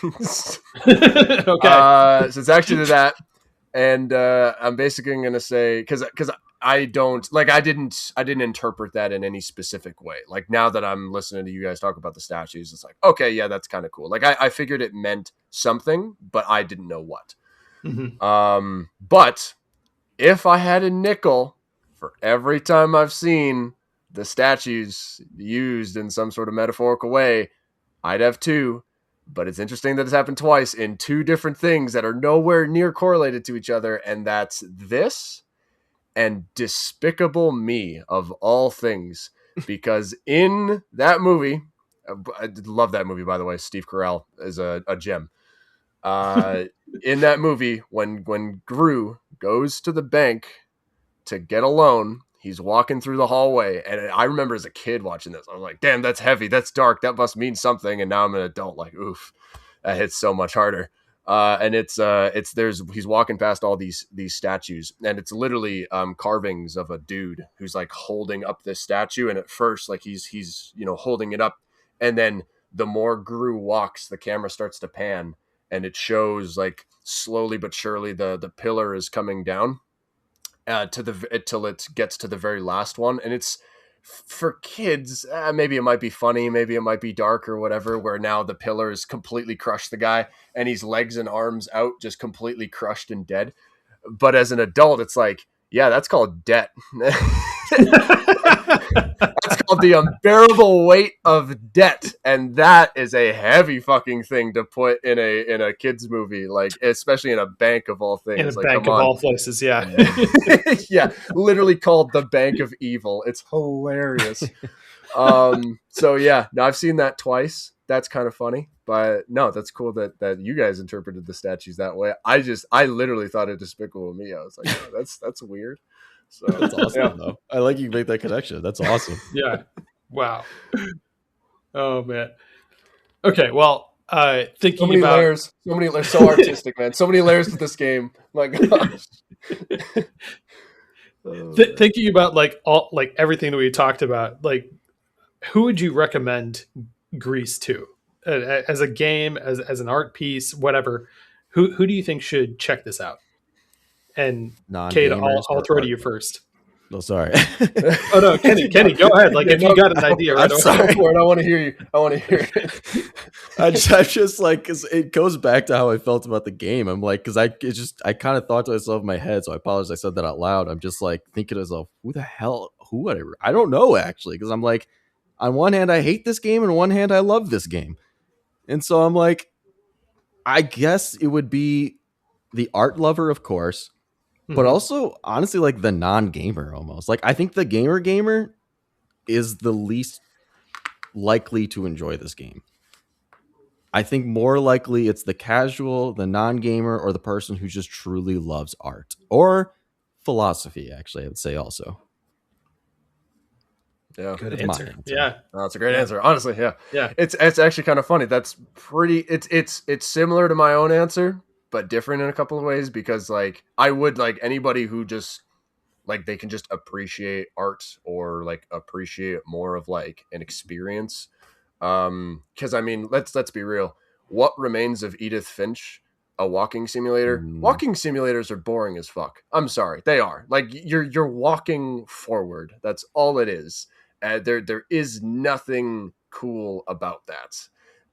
Okay. So it's actually that, and I'm basically going to say because I didn't interpret that in any specific way. Like, now that I'm listening to you guys talk about the statues, it's like, okay, yeah, that's kind of cool. Like, I figured it meant something, but I didn't know what. Mm-hmm. But if I had a nickel for every time I've seen the statues used in some sort of metaphorical way, I'd have two. But it's interesting that it's happened twice in two different things that are nowhere near correlated to each other, and that's this and Despicable Me, of all things. Because in that movie, I love that movie, by the way, Steve Carell is a gem. In that movie, when Gru goes to the bank to get a loan, he's walking through the hallway, and I remember as a kid watching this, I was like, damn, that's heavy, that's dark, that must mean something. And now I'm an adult, like, oof, that hits so much harder. And he's walking past all these statues, and it's literally carvings of a dude who's like holding up this statue, and at first, like, he's holding it up, and then the more Gru walks, the camera starts to pan, and it shows, like, slowly but surely the pillar is coming down till it gets to the very last one. And it's, for kids, maybe it might be funny, maybe it might be dark or whatever, where now the pillar has completely crushed the guy, and he's legs and arms out, just completely crushed and dead. But as an adult, it's like, yeah, that's called debt. That's called the unbearable weight of debt, and that is a heavy fucking thing to put in a kids movie, like, especially in a bank of all things. In a like, bank of all places, yeah. Yeah, literally called the Bank of Evil. It's hilarious. So yeah, no, I've seen that twice. That's kind of funny, but no, that's cool that you guys interpreted the statues that way. I literally thought it Despicable Me. I was like, oh, that's weird. So That's awesome, yeah. though. I like you make that connection. That's awesome. Yeah. Wow. Oh man. Okay. Well, thinking So many about layers, so artistic, man. So many layers to this game. My gosh. thinking about like everything that we talked about, like, who would you recommend Gris to, as a game, as an art piece, whatever? Who do you think should check this out? And Kade, I'll throw to you first. No, sorry. Oh no, Kenny, go ahead. Like, if you got an idea, right? I'm sorry for it. I want to hear you. I want to hear it. I just like, because it goes back to how I felt about the game. I'm like, because I kind of thought to myself in my head, so I apologize I said that out loud. I'm just like thinking to myself, I don't know, actually, because I'm like, on one hand I hate this game, and on one hand I love this game, and so I'm like, I guess it would be the art lover, of course, but also honestly, like, the non-gamer almost. Like, I think the gamer is the least likely to enjoy this game. I think more likely it's the casual, the non-gamer, or the person who just truly loves art or philosophy, actually, I would say also. Yeah. Good That's answer. my answer. Yeah. Oh, that's a great answer. Honestly, yeah. Yeah. It's actually kind of funny. That's pretty. It's similar to my own answer, but different in a couple of ways, because, like, I would, like, anybody who just, like, they can just appreciate art, or, like, appreciate more of, like, an experience. Because I mean, let's be real. What remains of Edith Finch? A walking simulator? Walking simulators are boring as fuck. I'm sorry, they are. Like, you're walking forward. That's all it is. There is nothing cool about that.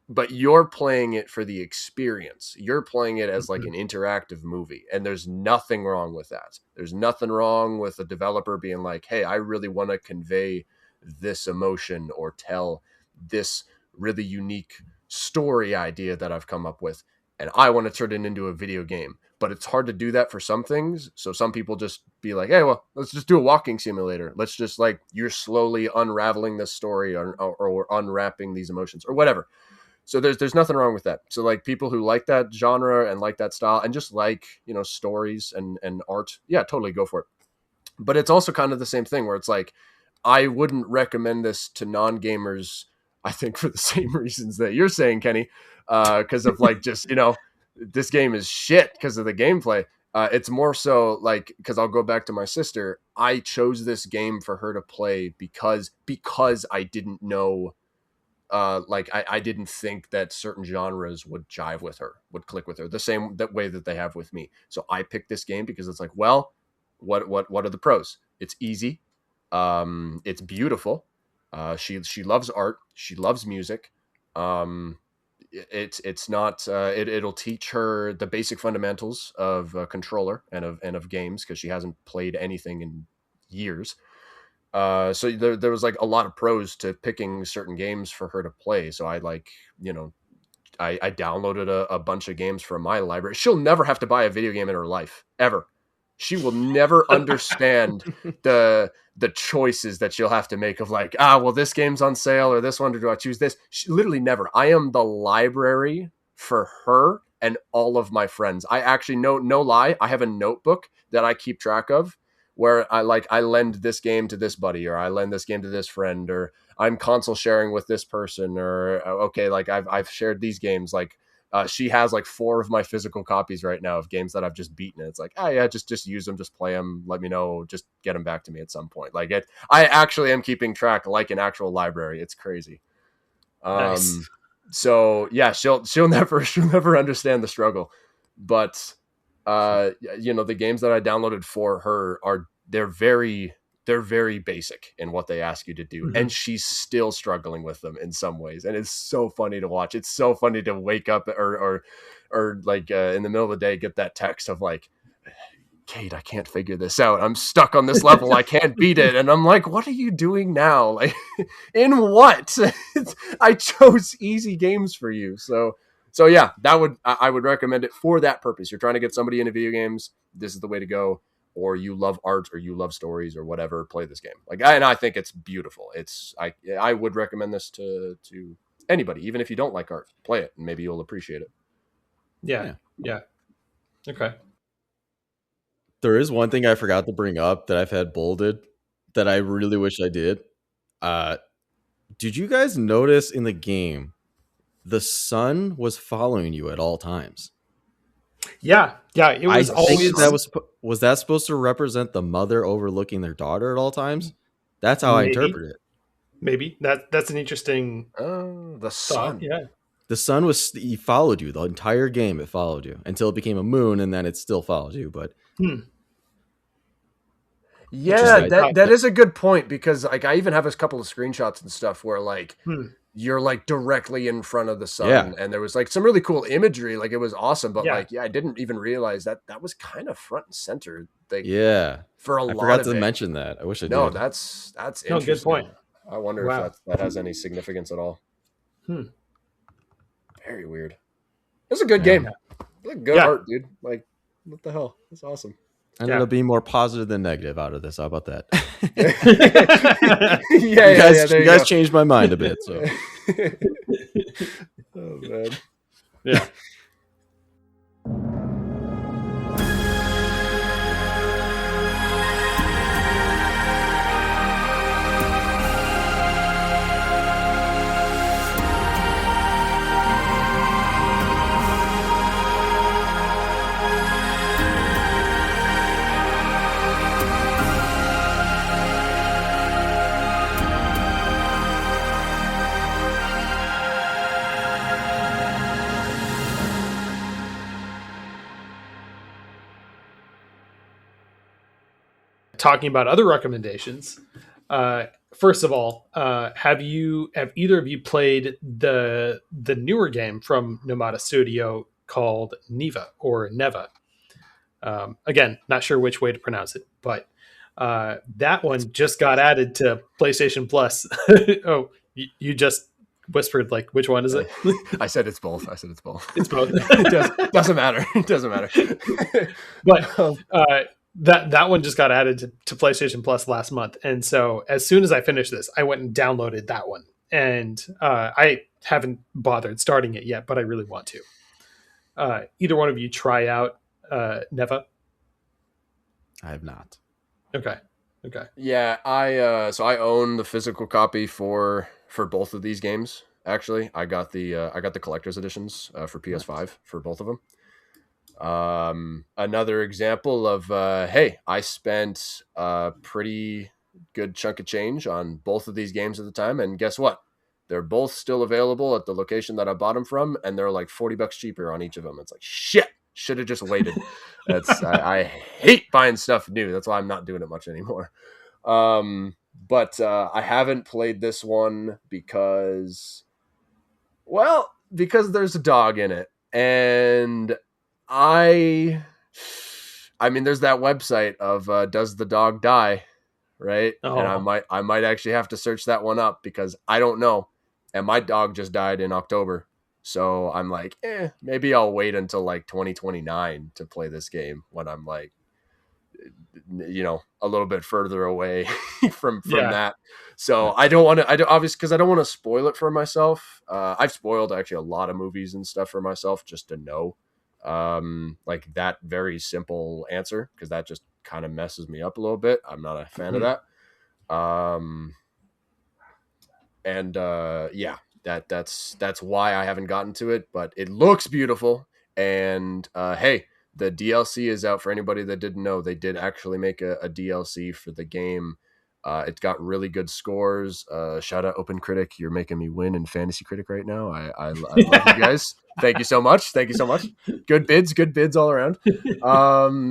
But you're playing it for the experience. You're playing it as like an interactive movie, and there's nothing wrong with that. There's nothing wrong with a developer being like, hey, I really want to convey this emotion or tell this really unique story idea that I've come up with, and I want to turn it into a video game. But it's hard to do that for some things. So some people just be like, hey, well, let's just do a walking simulator. Let's just like, you're slowly unraveling this story or unwrapping these emotions or whatever. So there's nothing wrong with that. So like people who like that genre and like that style and just like, you know, stories and art, yeah, totally go for it. But it's also kind of the same thing where it's like, I wouldn't recommend this to non-gamers, I think for the same reasons that you're saying, Kenny, because of like just, you know, this game is shit because of the gameplay. It's more so like, because I'll go back to my sister. I chose this game for her to play because I didn't know, I didn't think that certain genres would jive with her, would click with her the same that way that they have with me. So I picked this game because it's like, well, what are the pros? It's easy. It's beautiful. She loves art. She loves music. It's not, it'll teach her the basic fundamentals of a controller and of games, because she hasn't played anything in years. So there was like a lot of pros to picking certain games for her to play. So I like, you know, I downloaded a bunch of games from my library. She'll never have to buy a video game in her life, ever. She will never understand the choices that she'll have to make of like, well, this game's on sale or this one, or do I choose this? She, literally never. I am the library for her and all of my friends. I actually, no lie, I have a notebook that I keep track of where I lend this game to this buddy, or I lend this game to this friend, or I'm console sharing with this person, or okay, like I've shared these games. Like she has like 4 of my physical copies right now of games that I've just beaten. It's like, oh yeah, just use them, just play them. Let me know, just get them back to me at some point. Like I actually am keeping track like an actual library. It's crazy. Nice. So yeah, she'll never understand the struggle, but you know, the games that I downloaded for her they're very basic in what they ask you to do. Mm-hmm. And she's still struggling with them in some ways. And it's so funny to watch. It's so funny to wake up or like in the middle of the day, get that text of like, Kate, I can't figure this out. I'm stuck on this level. I can't beat it. And I'm like, what are you doing now? Like, in what? I chose easy games for you. So yeah, I would recommend it for that purpose. You're trying to get somebody into video games, this is the way to go. Or you love art, or you love stories, or whatever, play this game. And I think it's beautiful. I would recommend this to anybody, even if you don't like art, play it, and maybe you'll appreciate it. Yeah. Okay. There is one thing I forgot to bring up that I've had bolded that I really wish I did. Did you guys notice in the game the sun was following you at all times? Yeah. It was always was that supposed to represent the mother overlooking their daughter at all times? That's how I interpret it. Maybe that's an interesting. The sun. Yeah. The sun he followed you the entire game. It followed you until it became a moon, and then it still followed you. But yeah, that is a good point, because like I even have a couple of screenshots and stuff where like you're like directly in front of the sun, and there was like some really cool imagery. Like it was awesome, but I didn't even realize that was kind of front and center. Like, for a lot of it. I forgot to mention that. I wish I did. No, that's interesting. Good point. I wonder if that has any significance at all. Very weird. It's a good game. Good art, dude. Like, what the hell? That's awesome. I ended up being more positive than negative out of this. How about that? You guys changed my mind a bit. So. Oh man. Yeah. Talking about other recommendations, First of all, have either of you played the newer game from Nomada Studio called Neva or Neva? Again, not sure which way to pronounce it, but that one just got added to PlayStation Plus. Oh, you just whispered like, which one is it? I said it's both. I said it's both. It's both. Doesn't matter. It doesn't matter. But that one just got added to PlayStation Plus last month, and so as soon as I finished this, I went and downloaded that one, and I haven't bothered starting it yet, but I really want to. Either one of you try out Neva? I have not. Okay. Yeah, I own the physical copy for both of these games. Actually, I got the collector's editions for PS5 for both of them. Another example of hey, I spent a pretty good chunk of change on both of these games at the time, and guess what? They're both still available at the location that I bought them from, and they're like $40 cheaper on each of them. It's like, shit, should have just waited. I hate buying stuff new. That's why I'm not doing it much anymore. But I haven't played this one because there's a dog in it, and I mean, there's that website of does the dog die, right? Oh. And I might actually have to search that one up because I don't know. And my dog just died in October. So I'm like, maybe I'll wait until like 2029 to play this game when I'm like, a little bit further away from that. So I don't want to, obviously, because I don't want to spoil it for myself. I've spoiled actually a lot of movies and stuff for myself just to know, like that very simple answer, because that just kind of messes me up a little bit. I'm not a fan of that. That's why I haven't gotten to it, but it looks beautiful. And hey, the DLC is out for anybody that didn't know. They did actually make a DLC for the game. It's got really good scores. Shout out Open Critic. You're making me win in Fantasy Critic right now. I love you guys. Thank you so much. Good bids all around.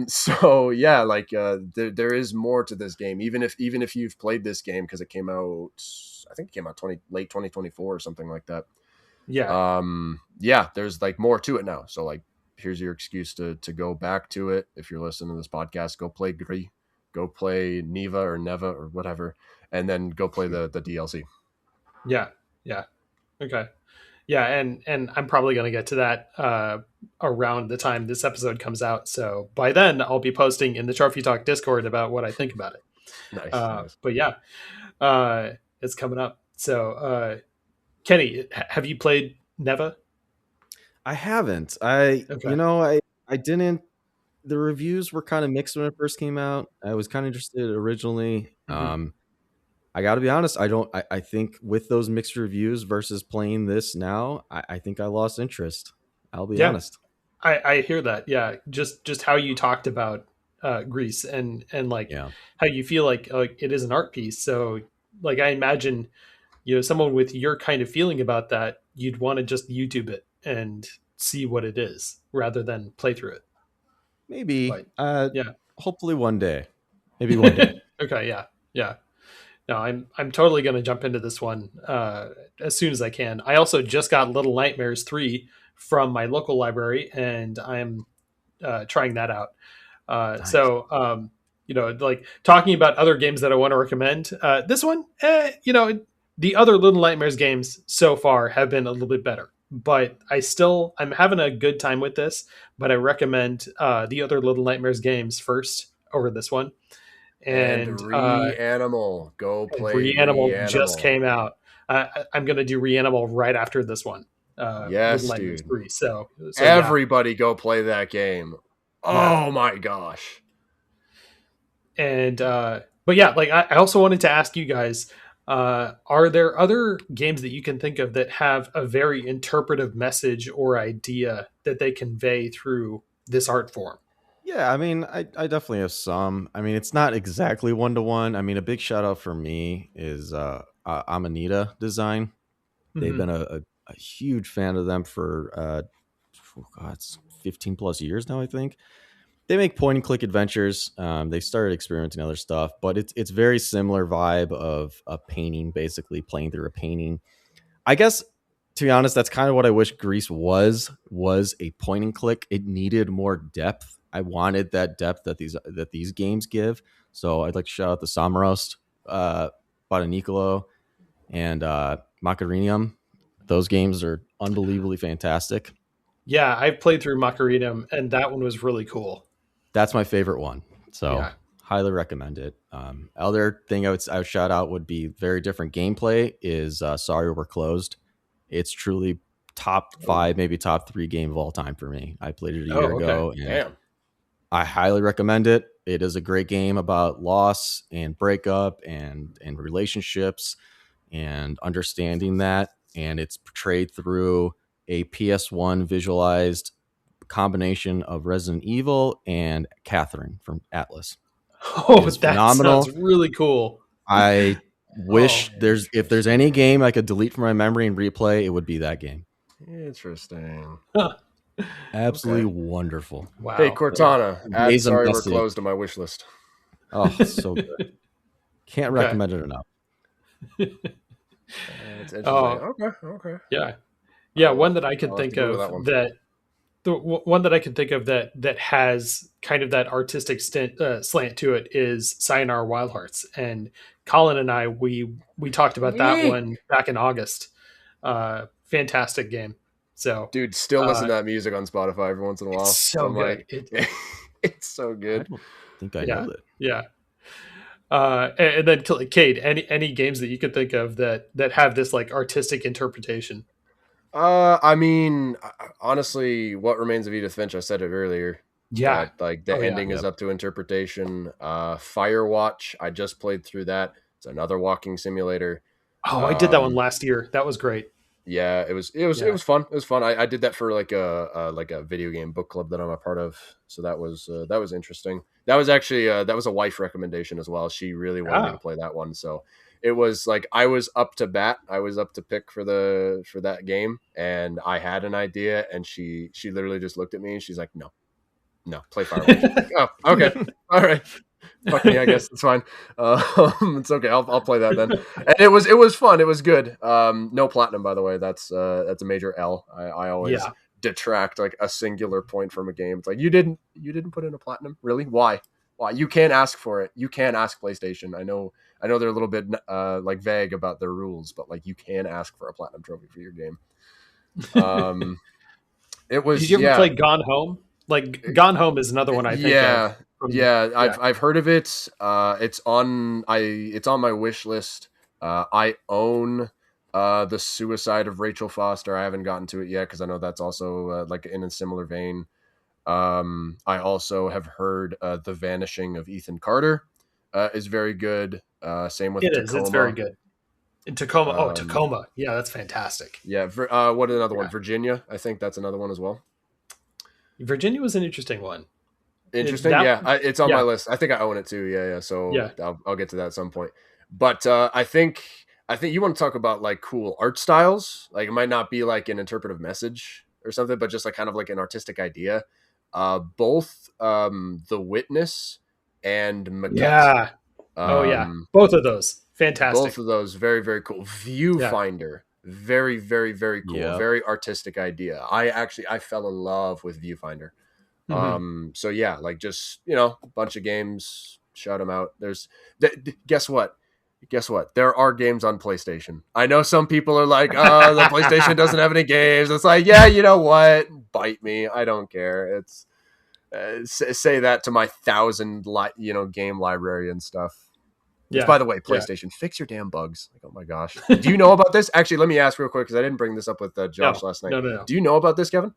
So yeah, like there is more to this game. Even if you've played this game, because it came out, I think it came out late 2024 or something like that. Yeah. Yeah, there's like more to it now. So like, here's your excuse to go back to it. If you're listening to this podcast, go play Gris, go play Neva or whatever, and then go play the DLC. Yeah. Okay. Yeah, and I'm probably going to get to that around the time this episode comes out. So by then, I'll be posting in the Trophy Talk Discord about what I think about it. Nice. But yeah, it's coming up. So, Kenny, have you played Neva? I haven't. I didn't. The reviews were kind of mixed when it first came out. I was kind of interested originally. Mm-hmm. I got to be honest. I think with those mixed reviews versus playing this now, I think I lost interest. I'll be honest. I hear that. Yeah. Just how you talked about Gris and like how you feel like it is an art piece. So like, I imagine, someone with your kind of feeling about that, you'd want to just YouTube it and see what it is rather than play through it. Maybe. But, hopefully one day. Maybe one day. Okay. Yeah. No, I'm totally going to jump into this one as soon as I can. I also just got Little Nightmares 3 from my local library, and I'm trying that out. Nice. So, like talking about other games that I want to recommend, this one, the other Little Nightmares games so far have been a little bit better. But I'm having a good time with this, but I recommend the other Little Nightmares games first over this one. And Reanimal, go play Reanimal just came out. I'm going to do Reanimal right after this one. Yes, dude. 3, so everybody go play that game. Oh my gosh. And but yeah, like I also wanted to ask you guys, are there other games that you can think of that have a very interpretive message or idea that they convey through this art form? Yeah, I mean, I definitely have some. I mean, it's not exactly one-to-one. I mean, a big shout out for me is Amanita Design. Mm-hmm. They've been a huge fan of them for, it's 15 plus years now, I think. they make point and click adventures. They started experimenting other stuff, but it's very similar vibe of a painting, basically playing through a painting. I guess, to be honest, that's kind of what I wish Grease was a point and click. It needed more depth. I wanted that depth that these games give. So I'd like to shout out the Samarost, Botanicolo, and Macarinium. Those games are unbelievably fantastic. Yeah, I've played through Macarinum, and that one was really cool. That's my favorite one. So Yeah. highly recommend it. Other thing I would shout out would be very different gameplay is Sorry We're Closed. It's truly top 5, maybe top 3 game of all time for me. I played it a year ago, and Damn. I highly recommend it. It is a great game about loss and breakup and relationships and understanding that. And it's portrayed through a PS1 visualized combination of Resident Evil and Catherine from Atlas. Oh, that phenomenal. Sounds really cool. I wish if there's any game I could delete from my memory and replay, it would be that game. Interesting. Absolutely wonderful. Wow. Hey, Cortana, add Sorry We're Closed to my wish list. Oh, so good. Can't recommend it enough. It's interesting. Okay. Yeah. One that I could think of that has kind of that artistic slant to it is Sayonara Wild Hearts. And Colin and I, we talked about that one back in August. Fantastic game. So, dude, still listen to that music on Spotify every once in a while. It's so good. It's so good. I don't think I know that. Yeah. And then Kade, any games that you could think of that have this like artistic interpretation? I mean, honestly, What Remains of Edith Finch, I said it earlier. Yeah. Like the ending is up to interpretation. Firewatch, I just played through that. It's another walking simulator. Oh, I did that one last year. That was great. Yeah, it was fun. It was fun. I did that for like a video game book club that I'm a part of. So that was interesting. That was actually that was a wife recommendation as well. She really wanted me to play that one. So it was like I was up to bat. I was up to pick for that game, and I had an idea, and she literally just looked at me and she's like, no, play Firewatch. Like, oh, okay, all right. Fuck me, I guess it's fine. It's okay. I'll play that then. And it was fun. It was good. No platinum, by the way. That's a major L. I always detract like a singular point from a game. It's like you didn't put in a platinum, really? Why? You can't ask for it. You can't ask PlayStation. I know they're a little bit like vague about their rules, but like you can ask for a platinum trophy for your game. It was. Did you ever play Gone Home? Like Gone Home is another one I think. I've heard of it. It's on my wish list. I own The Suicide of Rachel Foster. I haven't gotten to it yet because I know that's also like in a similar vein. I also have heard The Vanishing of Ethan Carter is very good. Same with Tacoma. It's very good. In Tacoma. Tacoma. Yeah, that's fantastic. Yeah. What another one? Virginia. I think that's another one as well. Virginia was an interesting one. Interesting. It's on my list. I think I own it too. Yeah. So I'll get to that at some point. But I think you want to talk about like cool art styles. Like it might not be like an interpretive message or something, but just like kind of like an artistic idea. Both The Witness and Maquette. Yeah. Both of those. Fantastic. Both of those very, very cool. Viewfinder. Very, very, very cool. Yeah. Very artistic idea. I fell in love with Viewfinder. Mm-hmm. So yeah, like just, a bunch of games, shout them out. Guess what? There are games on PlayStation. I know some people are like, oh, the PlayStation doesn't have any games. It's like, yeah, you know what? Bite me. I don't care. It's say that to my 1,000 game library and stuff. Which, by the way, PlayStation, fix your damn bugs. Like, oh my gosh. Do you know about this? Actually, let me ask real quick because I didn't bring this up with Josh last night. No. Do you know about this, Kevin?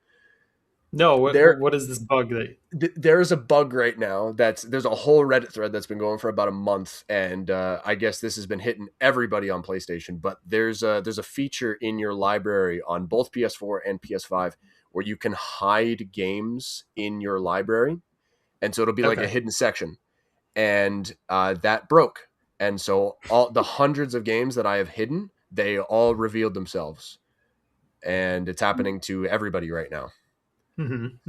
No. What is this bug? There's a bug right now there's a whole Reddit thread that's been going for about a month, and I guess this has been hitting everybody on PlayStation. But there's a feature in your library on both PS4 and PS5 where you can hide games in your library, and so it'll be like a hidden section, and that broke. And so all the hundreds of games that I have hidden, they all revealed themselves. And it's happening to everybody right now.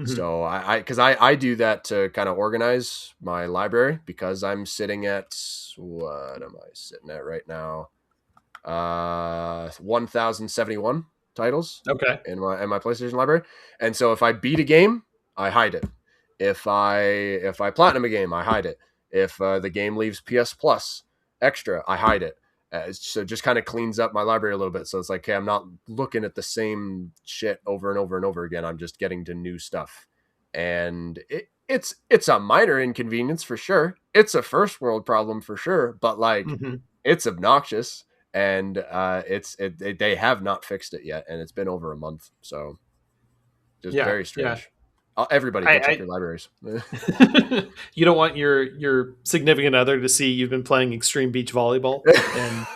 So I do that to kind of organize my library, because I'm sitting at, what am I sitting at right now? 1,071 titles. Okay. In my PlayStation library. And so if I beat a game, I hide it. If I platinum a game, I hide it. If the game leaves PS Plus extra, I hide it. So it just kind of cleans up my library a little bit. So it's like, hey, I'm not looking at the same shit over and over and over again. I'm just getting to new stuff. And it's a minor inconvenience for sure. It's a first world problem for sure, but like it's obnoxious, and they have not fixed it yet, and it's been over a month. So just very strange. Everybody go check your libraries. You don't want your significant other to see you've been playing extreme beach volleyball. And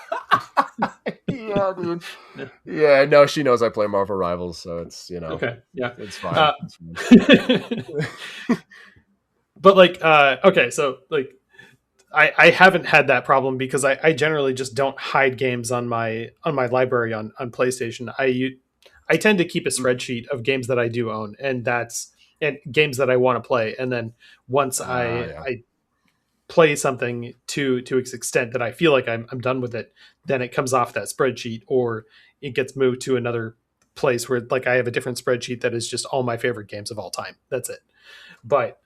yeah, dude. Yeah, no, she knows I play Marvel Rivals, so it's, okay, yeah, it's fine. But like, okay, so like, I haven't had that problem because I generally just don't hide games on my library on PlayStation. I tend to keep a spreadsheet of games that I do own, and games that I want to play. And then once I play something to its extent that I feel like I'm done with it, then it comes off that spreadsheet, or it gets moved to another place where like I have a different spreadsheet that is just all my favorite games of all time. That's it. But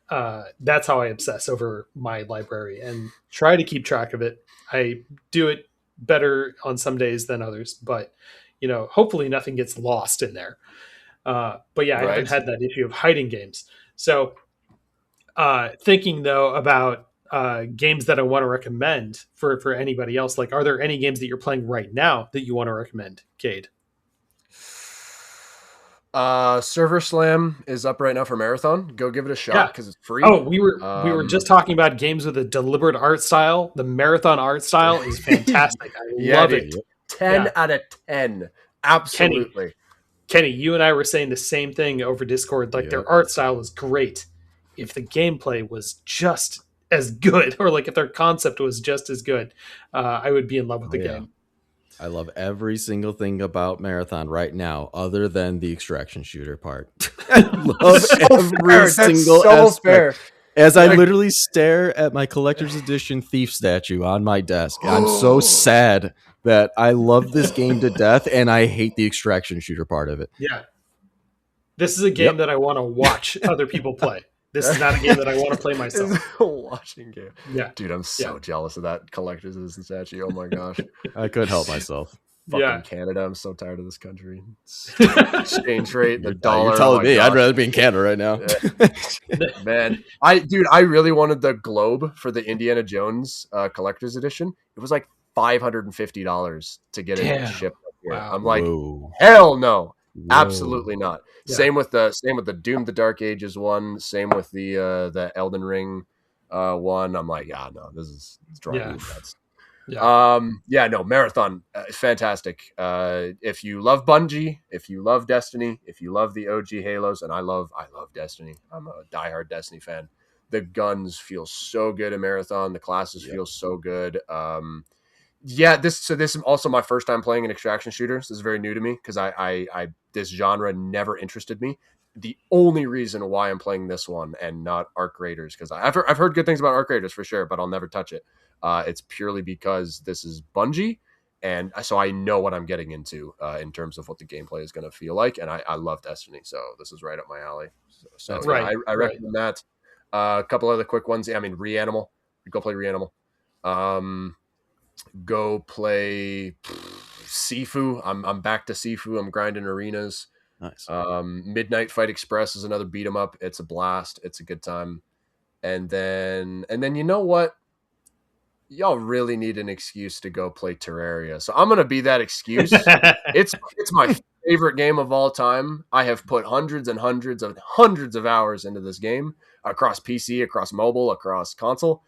that's how I obsess over my library and try to keep track of it. I do it better on some days than others, but hopefully nothing gets lost in there. But yeah, I haven't had that issue of hiding games. So thinking though about games that I want to recommend for anybody else, like, are there any games that you're playing right now that you want to recommend, Kade? Server Slam is up right now for Marathon. Go give it a shot because it's free. Oh, we were just talking about games with a deliberate art style. The Marathon art style is fantastic. I love it. 10 out of 10. Absolutely. Kenny, you and I were saying the same thing over Discord. Like, their art style is great. If the gameplay was just as good, or like if their concept was just as good, I would be in love with the game. I love every single thing about Marathon right now, other than the extraction shooter part. I love every single aspect. As I literally stare at my collector's edition thief statue on my desk, I'm so sad that I love this game to death, and I hate the extraction shooter part of it. Yeah. This is a game that I want to watch other people play. This is not a game that I want to play myself. It's a watching game. Yeah. Dude, I'm so jealous of that collector's edition statue. Oh my gosh. I couldn't help myself. Fucking Canada. I'm so tired of this country. Exchange rate, the dollar. You're telling me. I'd rather be in Canada right now. Man. I really wanted the globe for the Indiana Jones collector's edition. It was like $550 to get it shipped up here. Wow. I'm like, hell no. Whoa. Absolutely not. Yeah. Same with the Doom the Dark Ages one. Same with the Elden Ring one. I'm like, no, this is driving me nuts. No, Marathon, fantastic. If you love Bungie, if you love Destiny, if you love the OG Halos, and I love Destiny. I'm a diehard Destiny fan. The guns feel so good in Marathon. The classes feel so good. This is also my first time playing an extraction shooter. So this is very new to me because I this genre never interested me. The only reason why I'm playing this one and not Arc Raiders, because I've heard good things about Arc Raiders for sure, but I'll never touch it. It's purely because this is Bungie, and so I know what I'm getting into in terms of what the gameplay is going to feel like, and I love Destiny, so this is right up my alley. So I recommend that. A couple other quick ones. I mean, Reanimal. Go play Reanimal. Go play Sifu. I'm back to Sifu. I'm grinding arenas. Nice. Midnight Fight Express is another beat 'em up. It's a blast. It's a good time. And then you know what? Y'all really need an excuse to go play Terraria. So I'm gonna be that excuse. It's my favorite game of all time. I have put hundreds and hundreds of hours into this game across PC, across mobile, across console.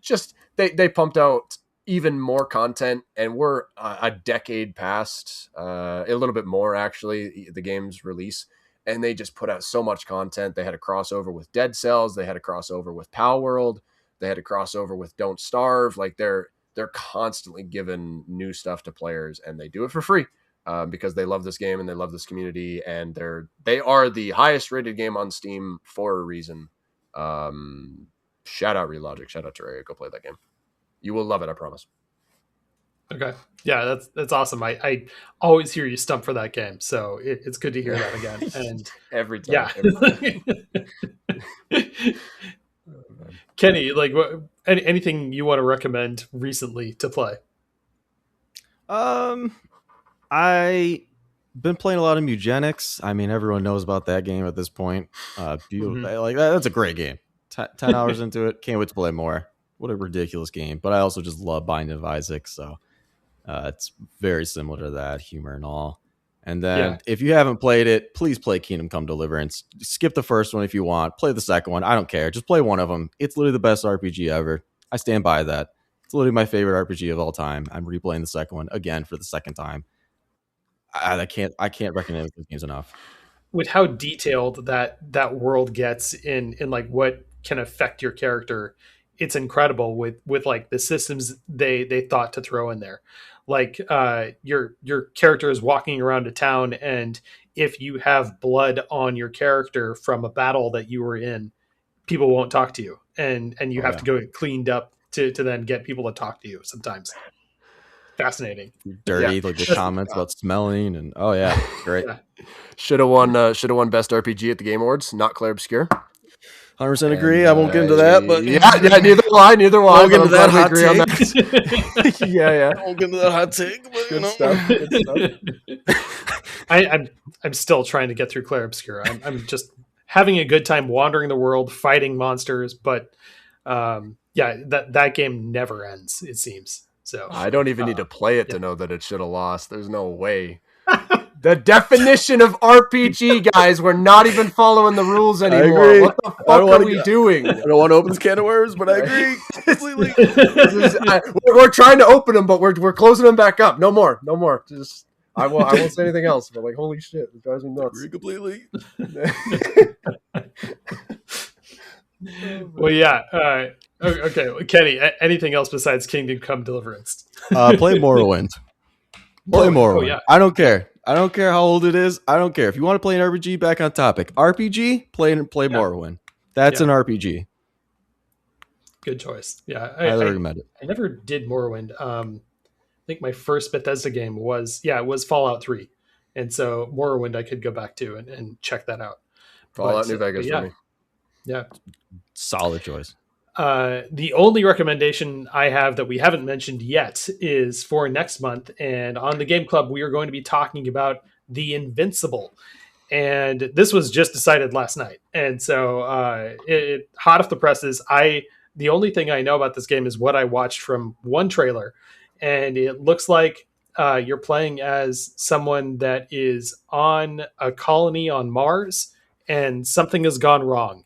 Just they pumped out even more content, and we're a decade past, a little bit more actually, the game's release, and they just put out so much content. They had a crossover with Dead Cells, they had a crossover with Pal World, they had a crossover with Don't Starve. Like they're constantly giving new stuff to players, and they do it for free. because they love this game and they love this community, and they are the highest rated game on Steam for a reason. Shout out Relogic, shout out Terraria, go play that game. You will love it, I promise. Okay. Yeah, that's awesome. I always hear you stump for that game, so it's good to hear that again. And every time. Yeah. Every time. Kenny, like, anything you want to recommend recently to play? I been playing a lot of Mugenics. I mean, everyone knows about that game at this point. Beautiful. Like that's a great game. 10 hours into it, can't wait to play more. What a ridiculous game! But I also just love Binding of Isaac, so it's very similar to that, humor and all. And then if you haven't played it, please play Kingdom Come Deliverance. Skip the first one if you want. Play the second one. I don't care. Just play one of them. It's literally the best RPG ever. I stand by that. It's literally my favorite RPG of all time. I'm replaying the second one again for the second time. I can't recognize those games enough. With how detailed that world gets in like what can affect your character, it's incredible with like the systems they thought to throw in there. Like your character is walking around a town, and if you have blood on your character from a battle that you were in, people won't talk to you, and you have to go get cleaned up to then get people to talk to you sometimes. Fascinating. Dirty, like the comments about smelling and great. Should have won best RPG at the Game Awards. Not Claire Obscure. 100% agree. I won't get into that, but neither will I. I won't get into that hot take. I won't get into that hot take. But, Good stuff. I'm still trying to get through Claire Obscura. I'm just having a good time wandering the world, fighting monsters, but that game never ends, it seems. So I don't even need to play it to know that it should have lost. There's no way. The definition of RPG, guys, we're not even following the rules anymore. I agree. What the fuck are we doing? I don't want to open this can of worms, but I agree completely. We're trying to open them, but we're closing them back up. No more. Just I won't say anything else. But like, holy shit, it drives me nuts. Agree completely. Well, yeah. Okay, Kenny. Anything else besides Kingdom Come Deliverance? Play Morrowind. Play Morrowind. Oh, yeah. I don't care. I don't care how old it is. I don't care. If you want to play an RPG, back on topic. RPG, play Morrowind. That's an RPG. Good choice. Yeah, I highly recommend it. I never did Morrowind. I think my first Bethesda game was Fallout 3, and so Morrowind I could go back to and check that out. Fallout New Vegas for me. Yeah, solid choice. The only recommendation I have that we haven't mentioned yet is for next month. And on the Game Club, we are going to be talking about The Invincible. And this was just decided last night. And so it hot off the presses. The only thing I know about this game is what I watched from one trailer. And it looks like you're playing as someone that is on a colony on Mars, and something has gone wrong.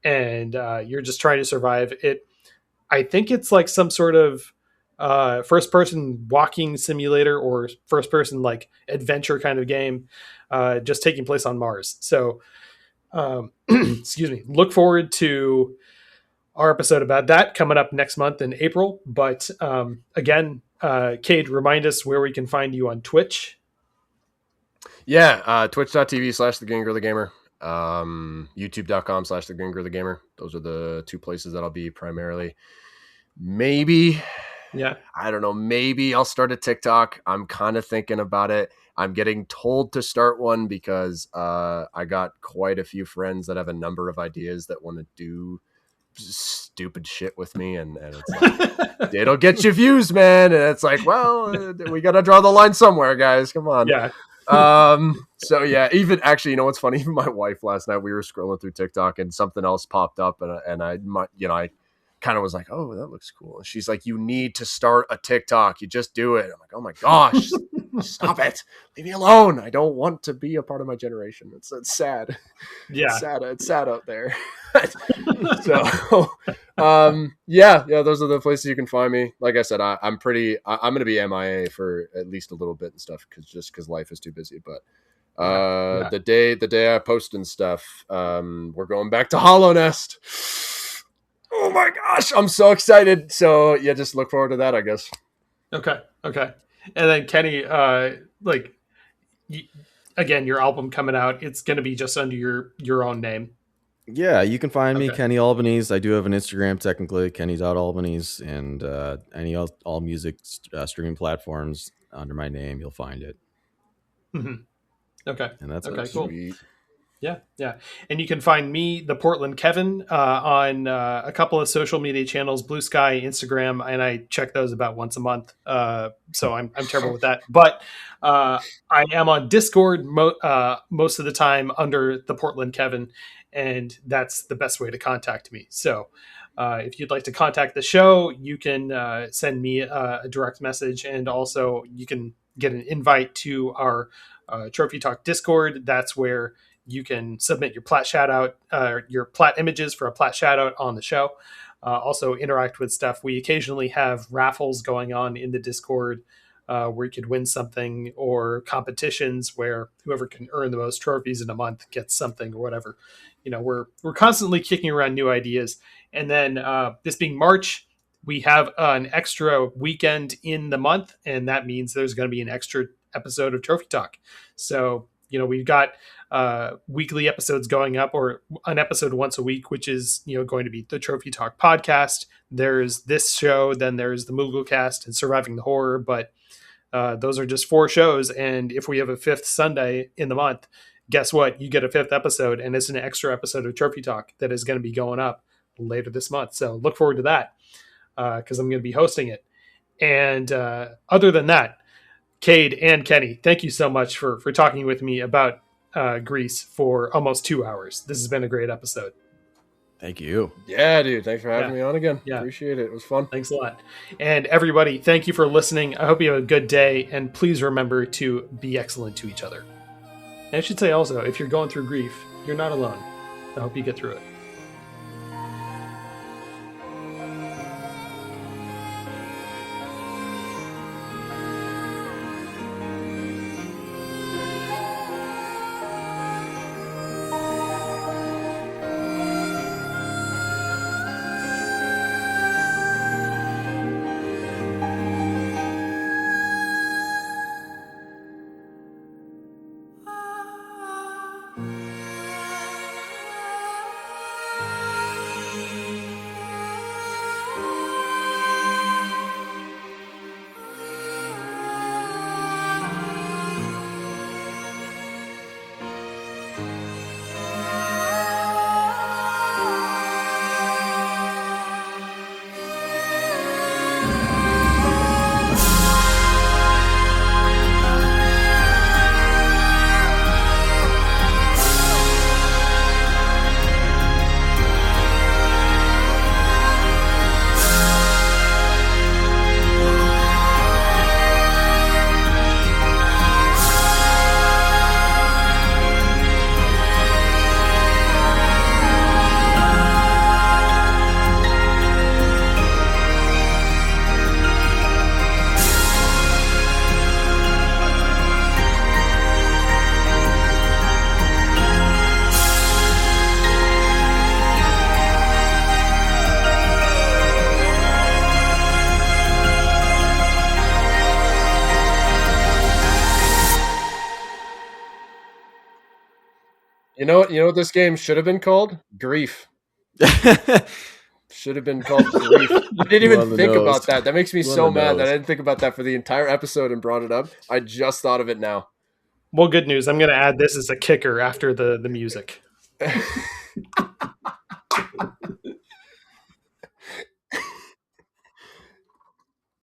And you're just trying to survive it. I think it's like some sort of first person walking simulator or first person like adventure kind of game, just taking place on Mars. So excuse me, look forward to our episode about that coming up next month in April. But again, Kade, remind us where we can find you on Twitch. Yeah, twitch.tv/TheGreenGorillaGamer. youtube.com/TheGreenGorillaGamer. Those are the two places that I'll be primarily. Maybe I don't know, maybe I'll start a TikTok. I'm kind of thinking about it. I'm getting told to start one because I got quite a few friends that have a number of ideas that want to do stupid shit with me, and it's like, it'll get you views, man. And it's like, well, we gotta draw the line somewhere, guys. Come on. So yeah, even actually, you know what's funny? Even my wife last night, we were scrolling through TikTok and something else popped up, and I kind of was like, oh, that looks cool. And she's like, you need to start a TikTok. You just do it. I'm like, oh my gosh, stop it. Leave me alone. I don't want to be a part of my generation. It's sad. Yeah. It's sad out there. So, those are the places you can find me. Like I said, I'm going to be MIA for at least a little bit and stuff because life is too busy. But the day I post and stuff, we're going back to Hollow Nest. Oh my gosh, I'm so excited. So yeah, just look forward to that, I guess. Okay. And then Kenny, again, your album coming out, it's going to be just under your own name. Yeah, you can find me, Okay. Kenny Albanese. I do have an Instagram, technically, Kenny.Albanese, and any all music streaming platforms under my name, you'll find it. Mm-hmm. Okay. And that's Okay, it. cool. Sweet. Yeah. And you can find me, the Portland Kevin, on a couple of social media channels, Blue Sky, Instagram, and I check those about once a month. So I'm terrible with that. But I am on Discord most of the time under the Portland Kevin, and that's the best way to contact me. So if you'd like to contact the show, you can send me a direct message, and also you can get an invite to our Trophy Talk Discord. That's where you can submit your plat shout out, your plat images for a plat shout out on the show. Also interact with stuff. We occasionally have raffles going on in the Discord where you could win something, or competitions where whoever can earn the most trophies in a month gets something or whatever. We're constantly kicking around new ideas. And then this being March, we have an extra weekend in the month, and that means there's going to be an extra episode of Trophy Talk. So, we've got weekly episodes going up, or an episode once a week, which is going to be the Trophy Talk podcast. There's this show, then there's the Mooglecast and Surviving the Horror, but those are just 4 shows. And if we have a 5th Sunday in the month, guess what? You get a 5th episode, and it's an extra episode of Trophy Talk that is going to be going up later this month. So look forward to that because I'm going to be hosting it. And other than that, Kade and Kenny, thank you so much for talking with me about Gris for almost 2 hours. This has been a great episode. Thank you. Yeah, dude. Thanks for having me on again. Yeah. Appreciate it. It was fun. Thanks a lot. And everybody, thank you for listening. I hope you have a good day, and please remember to be excellent to each other. And I should say also, if you're going through grief, you're not alone. I hope you get through it. You know what this game should have been called? Grief. Should have been called Grief. I didn't even think about that. That makes me so mad that I didn't think about that for the entire episode and brought it up. I just thought of it now. Well, good news. I'm going to add this as a kicker after the music.